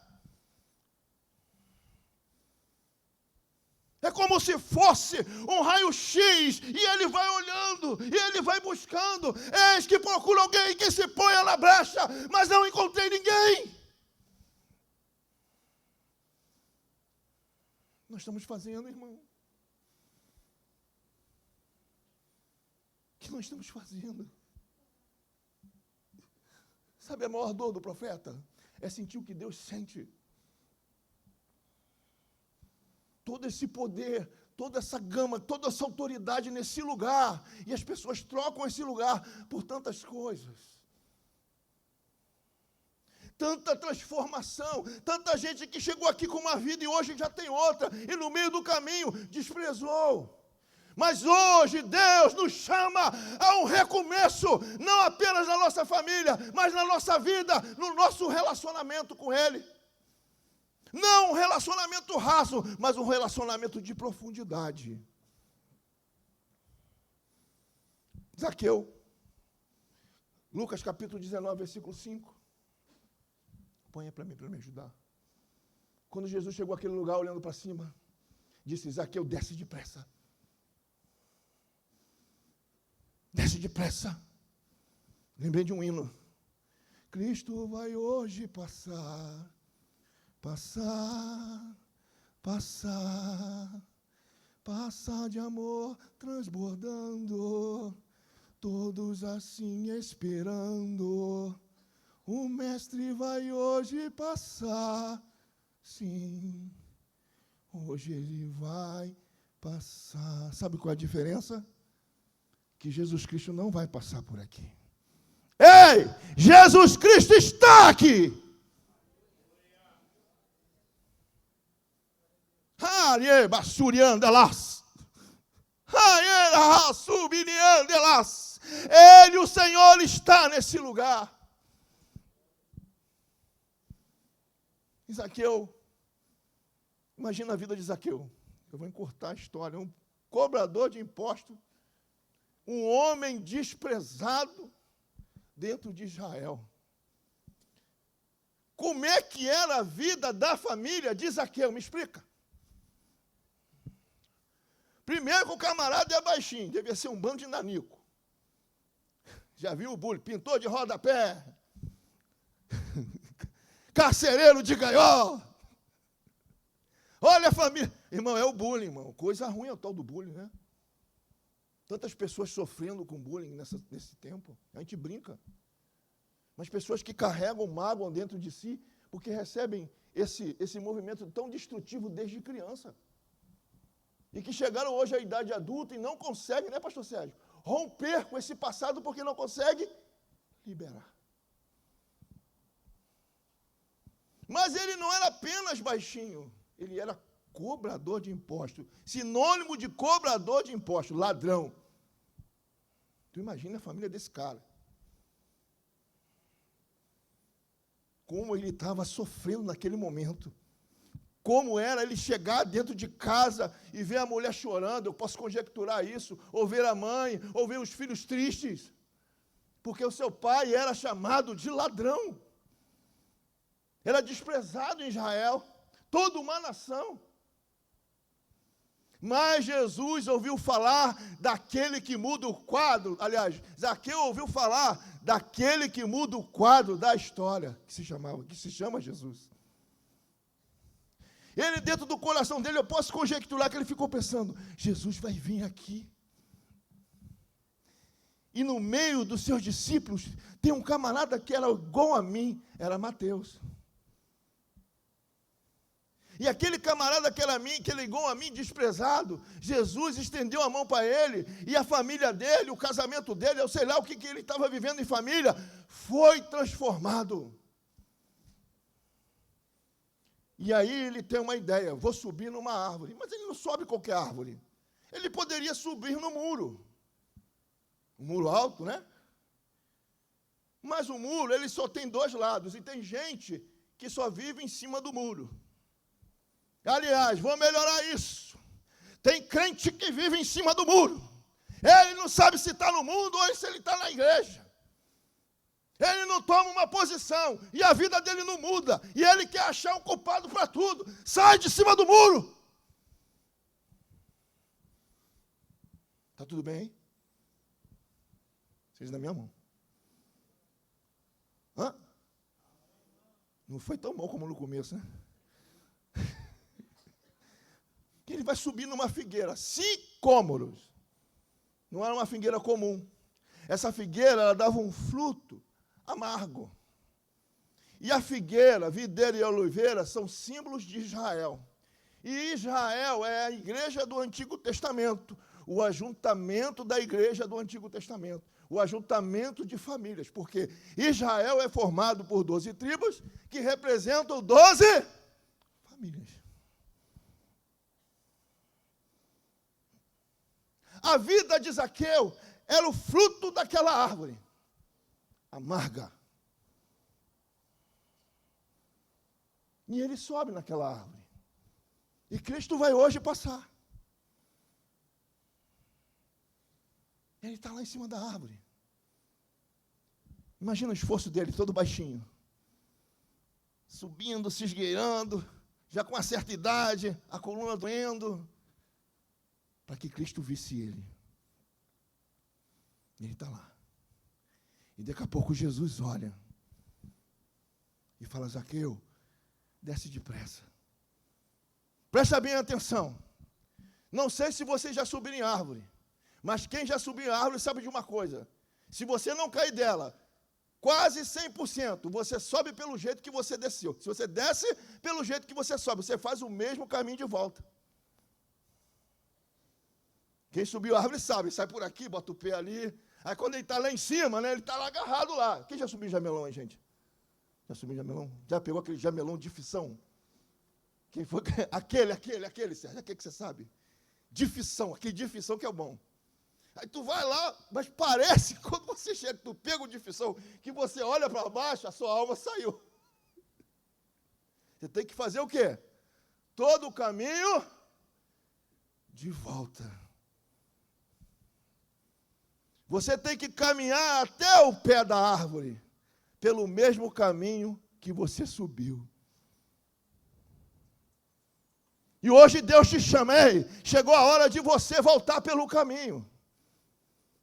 É como se fosse um raio-x, e ele vai olhando, e ele vai buscando. Eis que procura alguém que se ponha na brecha, mas não encontrei ninguém. Nós estamos fazendo, irmão. O que nós estamos fazendo? Sabe a maior dor do profeta? É sentir o que Deus sente. Todo esse poder, toda essa gama, toda essa autoridade nesse lugar. E as pessoas trocam esse lugar por tantas coisas. Tanta transformação, tanta gente que chegou aqui com uma vida e hoje já tem outra. E no meio do caminho desprezou. Mas hoje Deus nos chama a um recomeço, não apenas na nossa família, mas na nossa vida, no nosso relacionamento com Ele. Não um relacionamento raso, mas um relacionamento de profundidade. Zaqueu, Lucas capítulo 19, versículo 5. Põe aí para mim ajudar. Quando Jesus chegou àquele lugar olhando para cima, disse, Zaqueu, desce depressa. Desce depressa. Lembrei de um hino. Cristo vai hoje passar. Passar, passar, passar de amor transbordando, todos assim esperando. O mestre vai hoje passar, sim, hoje ele vai passar. Sabe qual é a diferença? Que Jesus Cristo não vai passar por aqui. Ei, Jesus Cristo está aqui. Ele, o Senhor, está nesse lugar. Zaqueu, imagina a vida de Zaqueu. Eu vou encurtar a história. Um cobrador de impostos, um homem desprezado dentro de Israel. Como é que era a vida da família de Zaqueu? Me explica. Primeiro que o camarada é baixinho, devia ser um bando de nanico. Já viu o bullying? Pintor de rodapé, carcereiro de gaiola. Olha a família. Irmão, é o bullying, irmão. Coisa ruim é o tal do bullying, né? Tantas pessoas sofrendo com bullying nesse tempo. A gente brinca. Mas pessoas que carregam mágoa dentro de si, porque recebem esse movimento tão destrutivo desde criança. E que chegaram hoje à idade adulta e não conseguem, né, pastor Sérgio? Romper com esse passado porque não consegue liberar. Mas ele não era apenas baixinho, ele era cobrador de impostos. Sinônimo de cobrador de impostos, ladrão. Tu imagina a família desse cara. Como ele estava sofrendo naquele momento. Como era ele chegar dentro de casa e ver a mulher chorando, eu posso conjecturar isso, ou ver a mãe, ou ver os filhos tristes, porque o seu pai era chamado de ladrão, era desprezado em Israel, toda uma nação. Mas Jesus ouviu falar daquele que muda o quadro, aliás, Zaqueu ouviu falar daquele que muda o quadro da história, que se chama Jesus. Ele, dentro do coração dele, eu posso conjecturar que ele ficou pensando, Jesus vai vir aqui. E no meio dos seus discípulos, tem um camarada que era igual a mim, era Mateus. E aquele camarada que era igual a mim, desprezado, Jesus estendeu a mão para ele, e a família dele, o casamento dele, eu sei lá o que ele estava vivendo em família, foi transformado. E aí ele tem uma ideia, vou subir numa árvore. Mas ele não sobe qualquer árvore. Ele poderia subir no muro. Um muro alto, né? Mas o muro, ele só tem dois lados, e tem gente que só vive em cima do muro. Aliás, vou melhorar isso. Tem crente que vive em cima do muro. Ele não sabe se está no mundo ou se ele está na igreja. Ele não toma uma posição e a vida dele não muda. E ele quer achar um culpado para tudo. Sai de cima do muro. Está tudo bem aí? Vocês na minha mão. Hã? Não foi tão bom como no começo, né? Que ele vai subir numa figueira, sicômoros. Não era uma figueira comum. Essa figueira, ela dava um fruto amargo. E a figueira, videira e a oliveira são símbolos de Israel. E Israel é a igreja do Antigo Testamento, o ajuntamento da igreja do Antigo Testamento, o ajuntamento de famílias, porque Israel é formado por 12 tribos que representam 12 famílias. A vida de Zaqueu era o fruto daquela árvore, amarga. E ele sobe naquela árvore. E Cristo vai hoje passar. Ele está lá em cima da árvore. Imagina o esforço dele, todo baixinho. Subindo, se esgueirando, já com uma certa idade, a coluna doendo, para que Cristo visse ele. E ele está lá. E daqui a pouco Jesus olha e fala: Zaqueu, desce depressa. Presta bem atenção. Não sei se você já subiu em árvore, mas quem já subiu em árvore sabe de uma coisa: se você não cair dela, quase 100%, você sobe pelo jeito que você desceu. Se você desce pelo jeito que você sobe, você faz o mesmo caminho de volta. Quem subiu a árvore sabe, sai por aqui, bota o pé ali. Aí quando ele está lá em cima, né, ele está lá agarrado lá. Quem já subiu jamelão aí, gente? Já subiu jamelão? Já pegou aquele jamelão de fissão? Quem foi? Aquele, Sérgio, aquele que você sabe? De fissão, aquele de fissão que é o bom. Aí tu vai lá, mas parece, quando você chega, tu pega o de fissão, que você olha para baixo, a sua alma saiu. Você tem que fazer o quê? Todo o caminho de volta. Você tem que caminhar até o pé da árvore, pelo mesmo caminho que você subiu. E hoje Deus te chama, ei, chegou a hora de você voltar pelo caminho,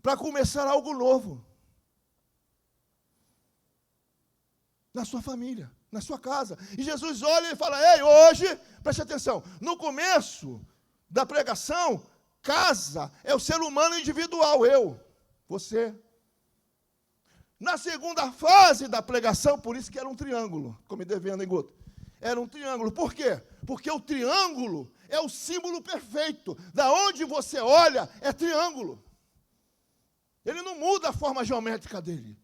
para começar algo novo. Na sua família, na sua casa. E Jesus olha e fala: ei, hoje, preste atenção, no começo da pregação, casa é o ser humano individual, eu, você. Na segunda fase da pregação, por isso que era um triângulo, como me devendo, hein, Guto? Era um triângulo. Por quê? Porque o triângulo é o símbolo perfeito. Da onde você olha, é triângulo. Ele não muda a forma geométrica dele.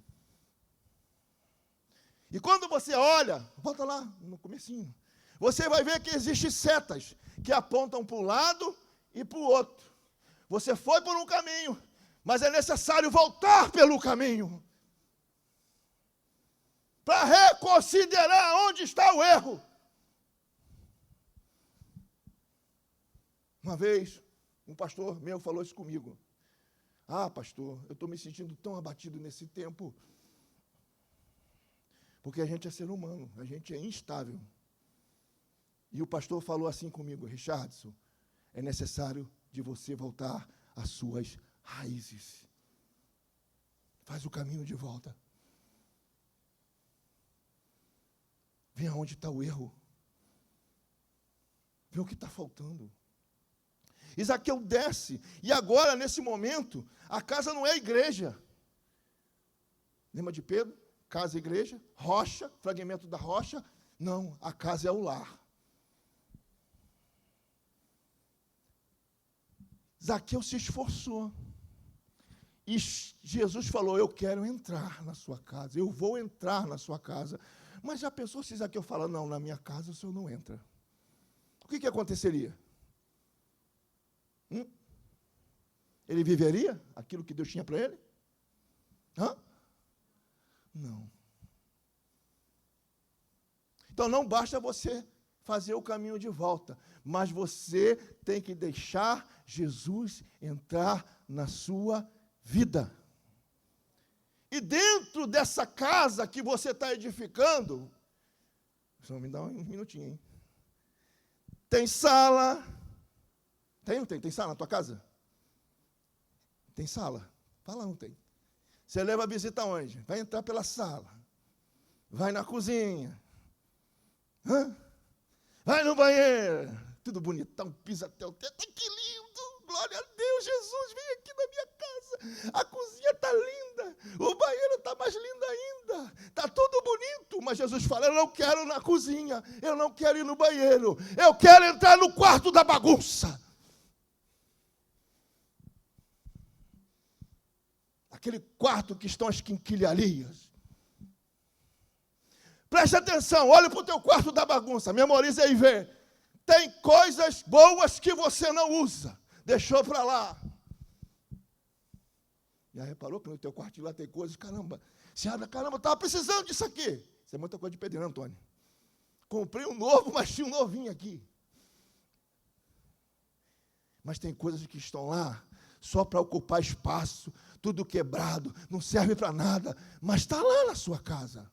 E quando você olha, volta lá no comecinho, você vai ver que existem setas que apontam para um lado e para o outro. Você foi por um caminho, mas é necessário voltar pelo caminho para reconsiderar onde está o erro. Uma vez, um pastor meu falou isso comigo. Ah, pastor, eu estou me sentindo tão abatido nesse tempo, porque a gente é ser humano, a gente é instável. E o pastor falou assim comigo: Richardson, é necessário de você voltar às suas raízes. Faz o caminho de volta. Vê aonde está o erro. Vê o que está faltando. E Zaqueu desce, e agora, nesse momento, a casa não é igreja, Lembra de Pedro? Casa e igreja, rocha, fragmento da rocha. Não, a casa é o lar. Zaqueu se esforçou. E Jesus falou, eu quero entrar na sua casa, eu vou entrar na sua casa. Mas já pensou se Zaqueu fala, não, na minha casa o senhor não entra? O que aconteceria? Ele viveria aquilo que Deus tinha para ele? Não. Então não basta você fazer o caminho de volta, mas você tem que deixar Jesus entrar na sua vida. E dentro dessa casa que você está edificando, só me dá um minutinho, hein? Tem sala. Tem ou não tem? Tem sala na tua casa? Tem sala? Fala, não tem. Você leva a visita aonde? Vai entrar pela sala. Vai na cozinha. Vai no banheiro. Tudo bonitão, pisa até o teto. Que lindo! Glória a Deus, Jesus, vem aqui na minha casa. A cozinha está linda. O banheiro está mais lindo ainda. Está tudo bonito. Mas Jesus fala, eu não quero ir na cozinha. Eu não quero ir no banheiro. Eu quero entrar no quarto da bagunça. Aquele quarto que estão as quinquilharias. Preste atenção, olha para o teu quarto da bagunça, memorize aí e vê. Tem coisas boas que você não usa, deixou para lá. Já reparou que no teu quartinho lá tem coisas, caramba, eu estava precisando disso aqui. Isso é muita coisa de pedreiro, Antônio. Comprei um novo, mas tinha um novinho aqui. Mas tem coisas que estão lá só para ocupar espaço, tudo quebrado, não serve para nada, mas está lá na sua casa.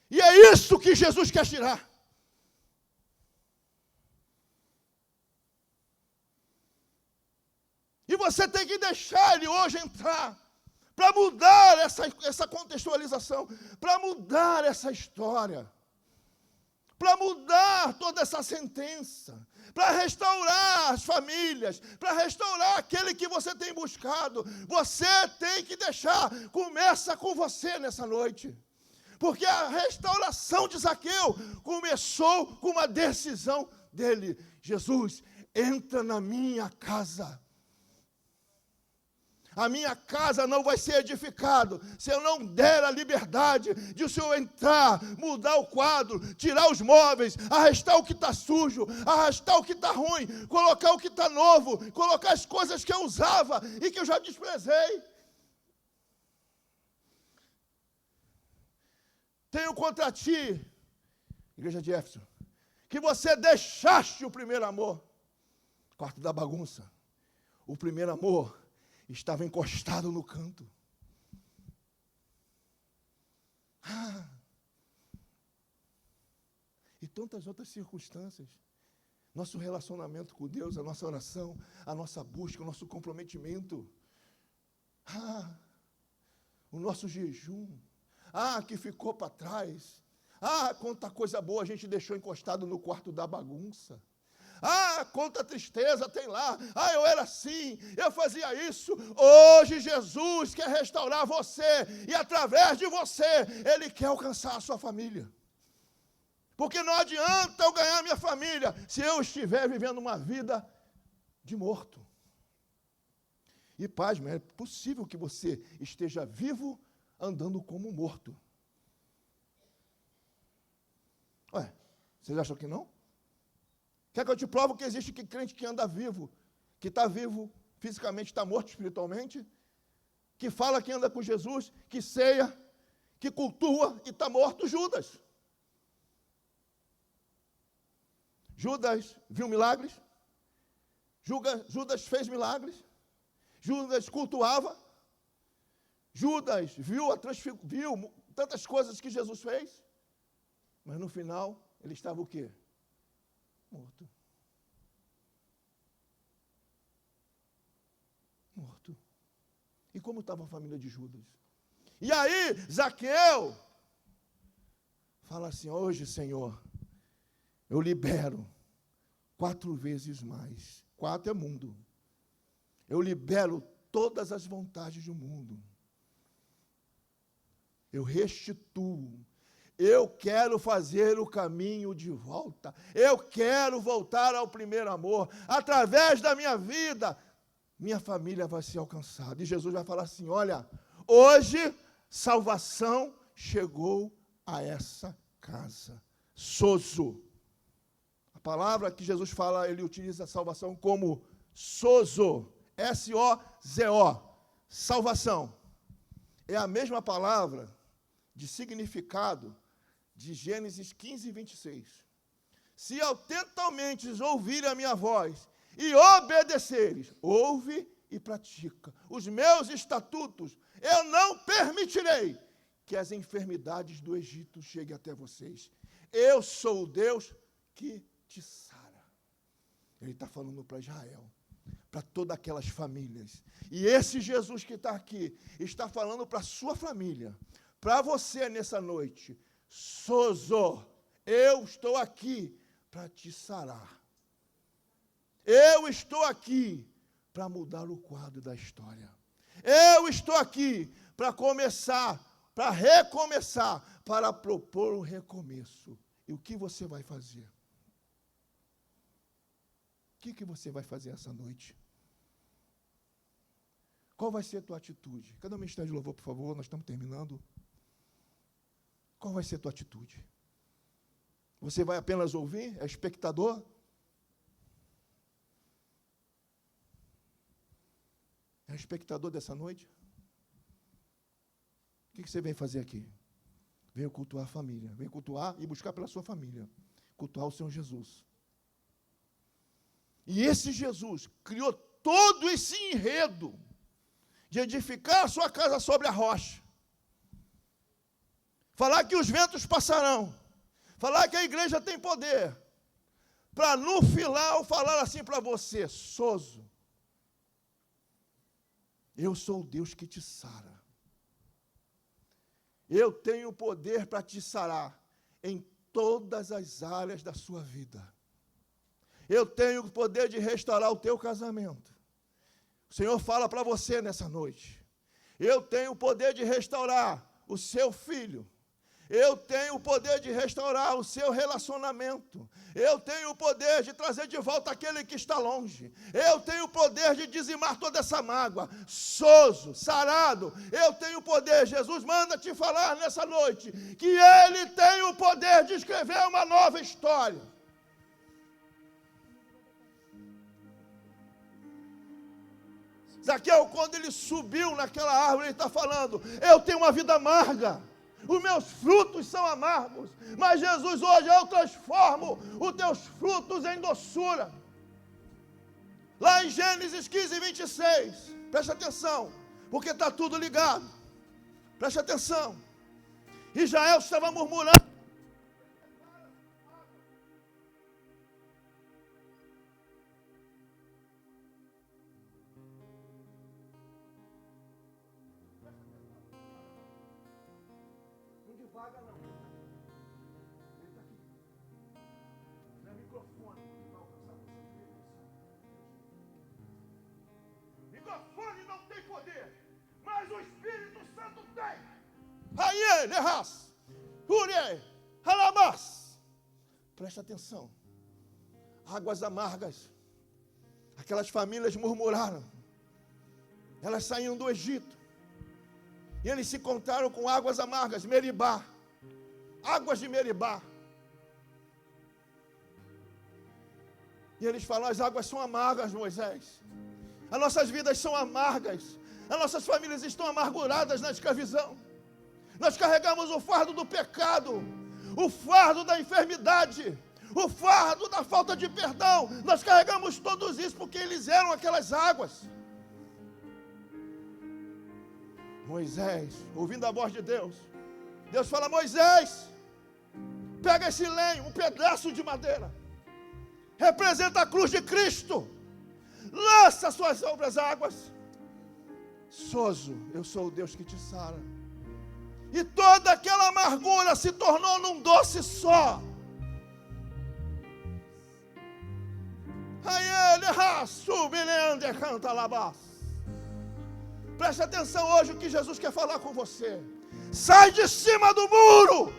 E é isso que Jesus quer tirar. E você tem que deixar ele hoje entrar, para mudar essa contextualização, para mudar essa história, para mudar toda essa sentença, para restaurar as famílias, para restaurar aquele que você tem buscado. Você tem que deixar, começa com você nessa noite. Porque a restauração de Zaqueu começou com uma decisão dele. Jesus, entra na minha casa. A minha casa não vai ser edificada se eu não der a liberdade de o Senhor entrar, mudar o quadro, tirar os móveis, arrastar o que está sujo, arrastar o que está ruim, colocar o que está novo, colocar as coisas que eu usava e que eu já desprezei. Tenho contra ti, igreja de Éfeso, que você deixaste o primeiro amor. Quarto da bagunça. O primeiro amor estava encostado no canto. E tantas outras circunstâncias. Nosso relacionamento com Deus, a nossa oração, a nossa busca, o nosso comprometimento. O nosso jejum. Que ficou para trás. Quanta coisa boa a gente deixou encostado no quarto da bagunça. Quanta tristeza tem lá. Eu era assim, eu fazia isso. Hoje Jesus quer restaurar você. E através de você, Ele quer alcançar a sua família. Porque não adianta eu ganhar minha família se eu estiver vivendo uma vida de morto. E pasme, é possível que você esteja vivo andando como morto. Vocês acham que não? Quer que eu te provo que existe crente que anda vivo, que está vivo fisicamente, está morto espiritualmente, que fala que anda com Jesus, que ceia, que cultua e está morto? Judas. Judas viu milagres, Judas fez milagres, Judas cultuava, Judas viu tantas coisas que Jesus fez, mas no final ele estava o quê? Morto. Morto. E como estava a família de Judas? E aí, Zaqueu fala assim: hoje, Senhor, eu libero 4 vezes mais. 4 é mundo. Eu libero todas as vontades do mundo. eu restituo. Eu quero fazer o caminho de volta. Eu quero voltar ao primeiro amor. Através da minha vida, minha família vai ser alcançada. E Jesus vai falar assim: olha, hoje salvação chegou a essa casa. Sozo. A palavra que Jesus fala, ele utiliza a salvação como sozo. S-O-Z-O. Salvação. É a mesma palavra de significado de Gênesis 15, 26. Se atentamente ouvirem a minha voz e obedeceres, ouve e pratica os meus estatutos, eu não permitirei que as enfermidades do Egito cheguem até vocês. Eu sou o Deus que te sara. Ele está falando para Israel, para todas aquelas famílias. E esse Jesus que está aqui, está falando para a sua família, para você nessa noite: sozo, eu estou aqui para te sarar. Eu estou aqui para mudar o quadro da história. Eu estou aqui para começar, para recomeçar, para propor um recomeço. E o que você vai fazer? O que você vai fazer essa noite? Qual vai ser a tua atitude? Cadê o ministério de louvor, por favor? Nós estamos terminando. Qual vai ser a tua atitude? Você vai apenas ouvir? É espectador? É espectador dessa noite? O que você vem fazer aqui? Veio cultuar a família. Veio cultuar e buscar pela sua família. Cultuar o Senhor Jesus. E esse Jesus criou todo esse enredo de edificar a sua casa sobre a rocha. Falar que os ventos passarão. Falar que a igreja tem poder. Para no final falar assim para você: sozo, eu sou o Deus que te sara. Eu tenho poder para te sarar em todas as áreas da sua vida. Eu tenho o poder de restaurar o teu casamento. O Senhor fala para você nessa noite: eu tenho o poder de restaurar o seu filho. Eu tenho o poder de restaurar o seu relacionamento. Eu tenho o poder de trazer de volta aquele que está longe. Eu tenho o poder de dizimar toda essa mágoa. Sozo, sarado, eu tenho o poder. Jesus manda te falar nessa noite que Ele tem o poder de escrever uma nova história. Zaqueu, quando ele subiu naquela árvore, ele está falando: eu tenho uma vida amarga. Os meus frutos são amargos, mas Jesus, hoje eu transformo os teus frutos em doçura. Lá em Gênesis 15, 26, preste atenção, porque está tudo ligado. Preste atenção. Israel estava murmurando. Vaga não. Ele está aqui. Não é microfone que vai alcançar vocês. Microfone não tem poder, mas o Espírito Santo tem. Aí, Lerras, Ure, Halabás. Preste atenção. Águas amargas. Aquelas famílias murmuraram. Elas saíram do Egito. E eles se encontraram com águas amargas, Meribá. Águas de Meribá. E eles falaram: as águas são amargas, Moisés. As nossas vidas são amargas. As nossas famílias estão amarguradas na escravidão. Nós carregamos o fardo do pecado, o fardo da enfermidade, o fardo da falta de perdão. Nós carregamos todos isso porque eles eram aquelas águas. Moisés, ouvindo a voz de Deus, Deus fala: Moisés, pega esse lenho, um pedaço de madeira, representa a cruz de Cristo, lança suas sobre as águas. Sozo, eu sou o Deus que te sara. E toda aquela amargura se tornou num doce só. Aí ele subirende canta labás. Preste atenção hoje o que Jesus quer falar com você. Sai de cima do muro.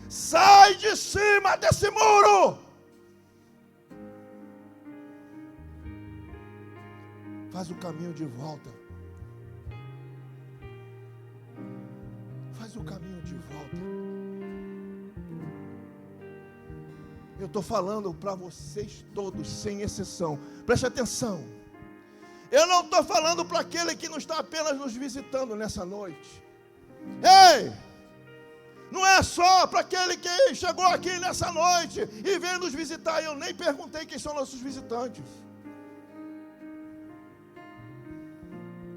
Sai de cima desse muro. Faz o caminho de volta. Faz o caminho de volta. Eu estou falando para vocês todos, sem exceção. Preste atenção. Eu não estou falando para aquele que não está apenas nos visitando nessa noite. Ei! Não é só para aquele que chegou aqui nessa noite e veio nos visitar. Eu nem perguntei quem são nossos visitantes.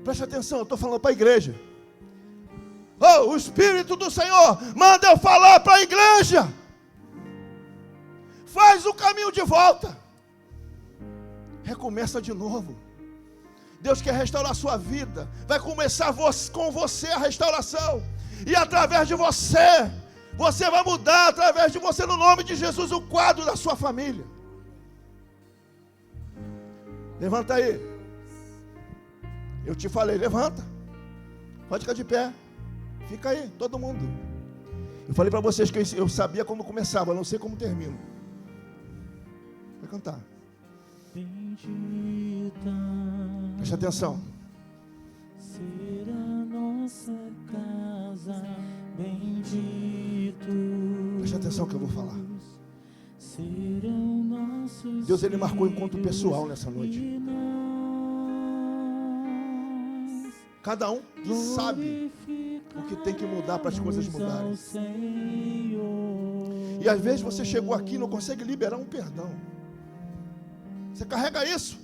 Preste atenção, eu estou falando para a igreja. Oh, o Espírito do Senhor manda eu falar para a igreja. Faz o caminho de volta. Recomeça de novo. Deus quer restaurar a sua vida. Vai começar com você a restauração. E através de você, você vai mudar, através de você, no nome de Jesus, o quadro da sua família. Levanta aí. Eu te falei, levanta. Pode ficar de pé. Fica aí, todo mundo. Eu falei para vocês que eu sabia como começava, não sei como termino. Vai cantar. Preste atenção. Será nossa casa, bendito. Preste atenção que eu vou falar. Serão nossos. Deus, Ele marcou um encontro pessoal nessa noite. Cada um sabe o que tem que mudar para as coisas mudarem. E às vezes você chegou aqui e não consegue liberar um perdão. Você carrega isso.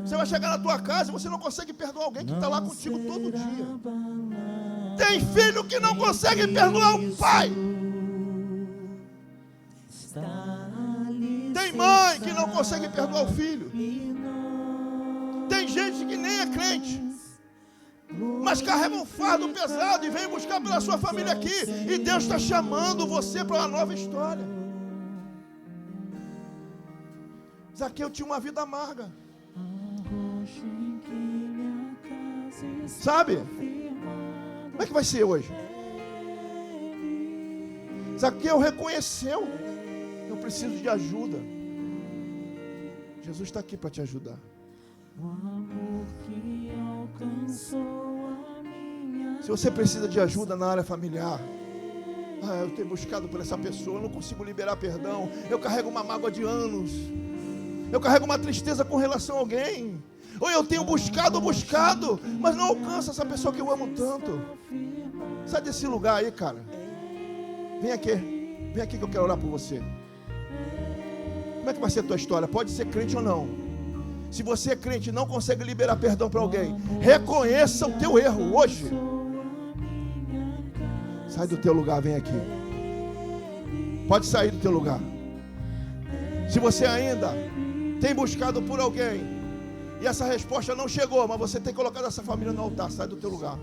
Você vai chegar na tua casa e você não consegue perdoar alguém que está lá contigo todo dia. Tem filho que não consegue perdoar o pai. Tem mãe que não consegue perdoar o filho. Tem gente que nem é crente, mas carrega um fardo pesado e vem buscar pela sua família aqui. E Deus está chamando você para uma nova história. Zaqueu tinha uma vida amarga. Sabe? Como é que vai ser hoje? Zaqueu reconheceu: eu preciso de ajuda. Jesus está aqui para te ajudar. Se você precisa de ajuda na área familiar, eu tenho buscado por essa pessoa, eu não consigo liberar perdão, eu carrego uma mágoa de anos, eu carrego uma tristeza com relação a alguém, ou eu tenho buscado, mas não alcanço essa pessoa que eu amo tanto. Sai desse lugar aí, cara. Vem aqui que eu quero orar por você. Como é que vai ser a tua história? Pode ser crente ou não. Se você é crente e não consegue liberar perdão para alguém, reconheça o teu erro hoje. Sai do teu lugar, vem aqui. Pode sair do teu lugar. Se você ainda tem buscado por alguém e essa resposta não chegou, mas você tem colocado essa família no altar, sai do teu lugar.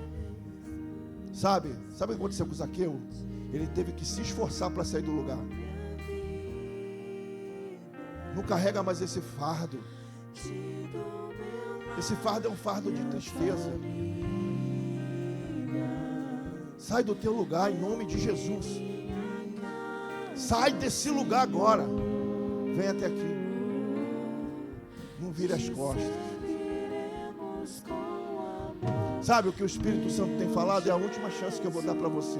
Sabe o que aconteceu com o Zaqueu? Ele teve que se esforçar para sair do lugar. Não carrega mais esse fardo. Esse fardo é um fardo de tristeza. Sai do teu lugar em nome de Jesus. Sai desse lugar agora. Vem até aqui. Não vire as costas. Sabe o que o Espírito Santo tem falado? É a última chance que eu vou dar para você.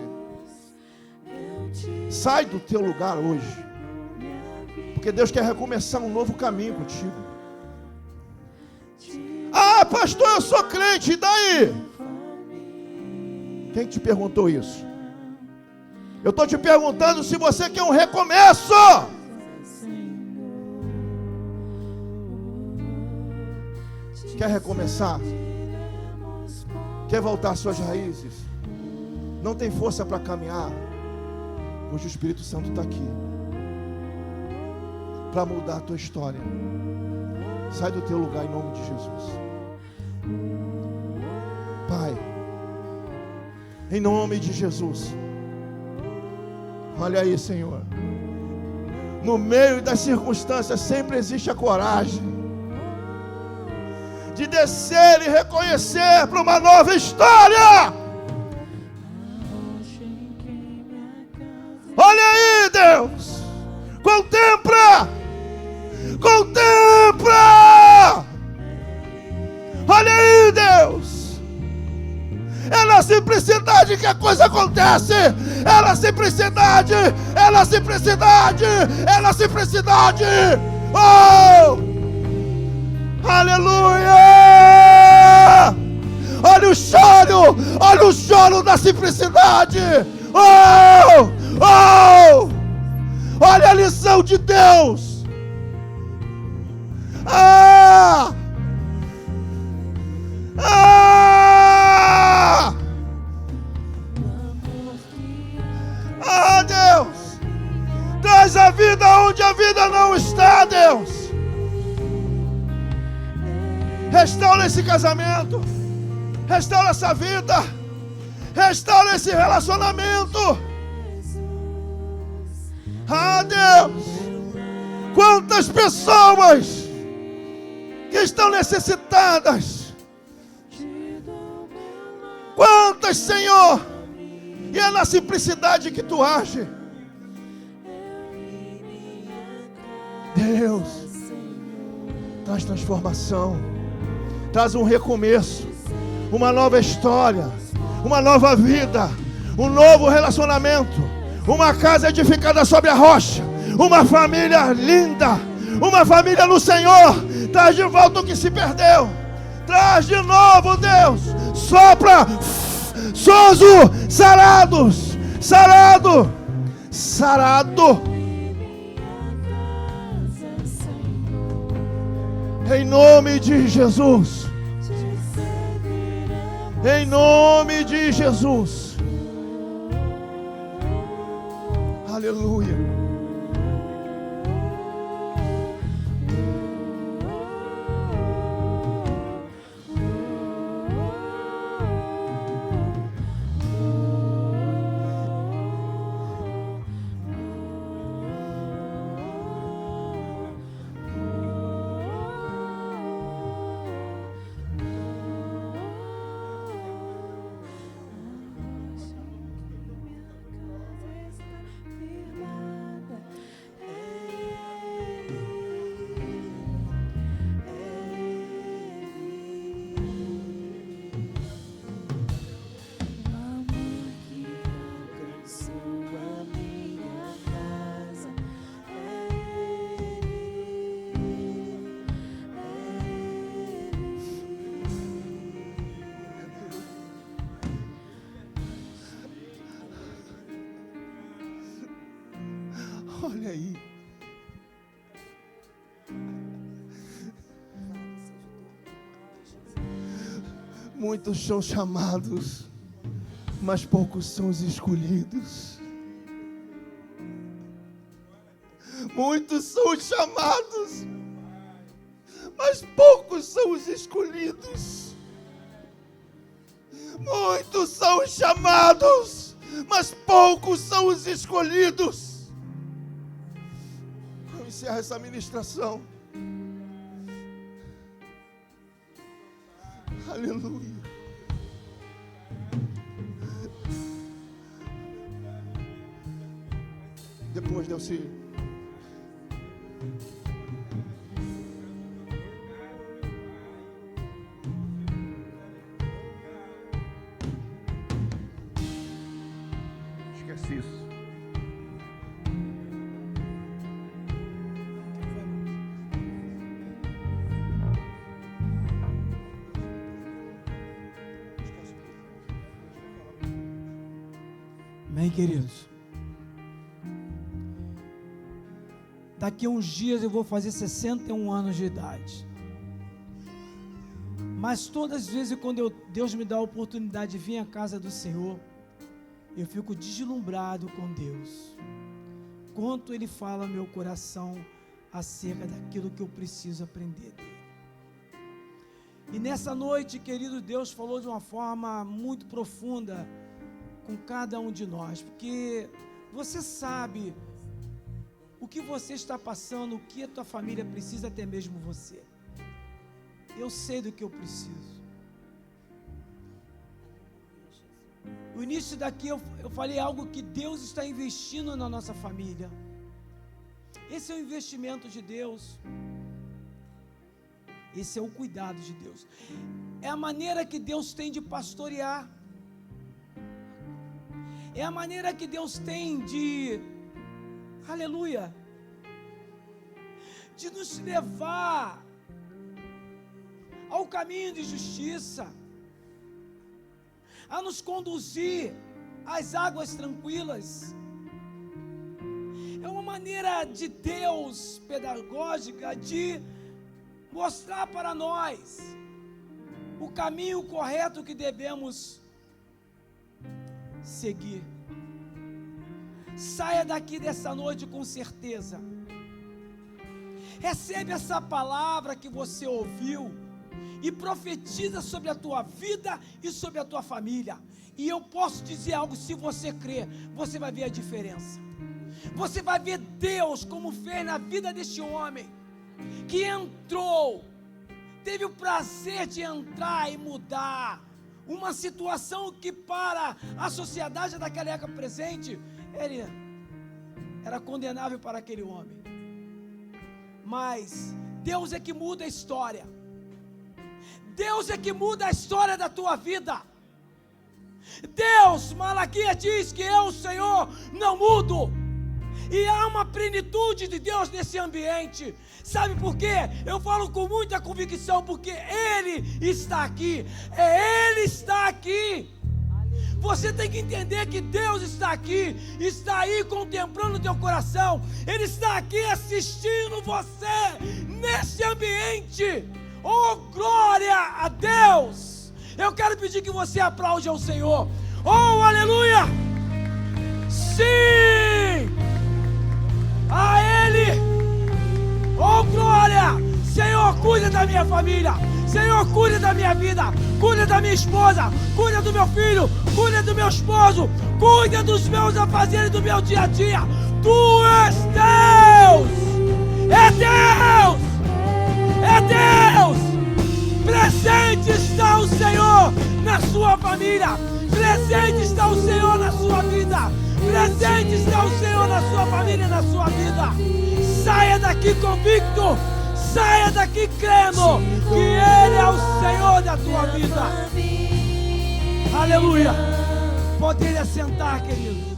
Sai do teu lugar hoje. Porque Deus quer recomeçar um novo caminho contigo. Ah, pastor, eu sou crente, e daí? Quem te perguntou isso? Eu estou te perguntando se você quer um recomeço. Quer recomeçar? Quer voltar às suas raízes? Não tem força para caminhar? Hoje o Espírito Santo está aqui para mudar a tua história. Sai do teu lugar em nome de Jesus. Pai, em nome de Jesus, olha aí, Senhor, No meio das circunstâncias sempre existe a coragem de descer e reconhecer para uma nova história. Olha aí, Deus, contempla, contempla. Olha aí, Deus, é na simplicidade que a coisa acontece, é na simplicidade, é na simplicidade, é na simplicidade. Oh, aleluia! Olha o choro da simplicidade. Oh, oh, olha a lição de Deus. Ah, ah, ah, Deus, traz a vida onde a vida não está, Deus. Restaura esse casamento, restaura essa vida, restaura esse relacionamento. Ah, Deus, quantas pessoas que estão necessitadas, quantas, Senhor, e é na simplicidade que Tu age. Deus, traz transformação, traz um recomeço, uma nova história, uma nova vida, um novo relacionamento, uma casa edificada sobre a rocha, uma família linda, uma família no Senhor. Traz de volta o que se perdeu, traz de novo, Deus, sopra, sozo, sarados, sarado, sarado, em nome de Jesus, em nome de Jesus, aleluia. Olha aí. Muitos são chamados, mas poucos são os escolhidos. Muitos são os chamados, mas poucos são os escolhidos. Muitos são os chamados, mas poucos são os escolhidos. Vamos encerrar essa ministração. Aleluia. Depois, Delci. Esquece isso. Amém, queridos? Daqui a uns dias eu vou fazer 61 anos de idade. Mas todas as vezes quando Deus me dá a oportunidade de vir à casa do Senhor, eu fico deslumbrado com Deus. Quanto Ele fala ao meu coração acerca daquilo que eu preciso aprender dEle. E nessa noite, querido, Deus falou de uma forma muito profunda com cada um de nós, porque você sabe o que você está passando, o que a tua família precisa, até mesmo você. Eu sei do que eu preciso. No início daqui eu falei algo que Deus está investindo na nossa família. Esse é o investimento de Deus. Esse é o cuidado de Deus. É a maneira que Deus tem de pastorear. É a maneira que Deus tem de, aleluia, de nos levar ao caminho de justiça, a nos conduzir às águas tranquilas. É uma maneira de Deus pedagógica de mostrar para nós o caminho correto que devemos seguir. Saia daqui dessa noite com certeza. Recebe essa palavra que você ouviu e profetiza sobre a tua vida e sobre a tua família. E eu posso dizer algo: se você crer, você vai ver a diferença. Você vai ver Deus como fez na vida deste homem, que entrou, teve o prazer de entrar e mudar uma situação que para a sociedade daquela época presente, ele era condenável para aquele homem. Mas Deus é que muda a história. Deus é que muda a história da tua vida. Deus, Malaquias diz que eu, Senhor, não mudo. E há uma plenitude de Deus nesse ambiente. Sabe por quê? Eu falo com muita convicção, porque Ele está aqui. Ele está aqui. Você tem que entender que Deus está aqui, está aí contemplando o teu coração. Ele está aqui assistindo você nesse ambiente. Oh, glória a Deus! Eu quero pedir que você aplaude ao Senhor. Oh, aleluia! Sim! A Ele! Oh, glória! Senhor, cuida da minha família. Senhor, cuida da minha vida. Cuida da minha esposa. Cuida do meu filho. Cuida do meu esposo. Cuida dos meus afazeres, do meu dia a dia. Tu és Deus! É Deus! É Deus! Presente está o Senhor na sua família. Presente está o Senhor na sua vida. Presente está o Senhor na sua família e na sua vida. Saia daqui convicto. Saia daqui crendo que Ele é o Senhor da tua vida. Aleluia. Pode ele assentar, querido.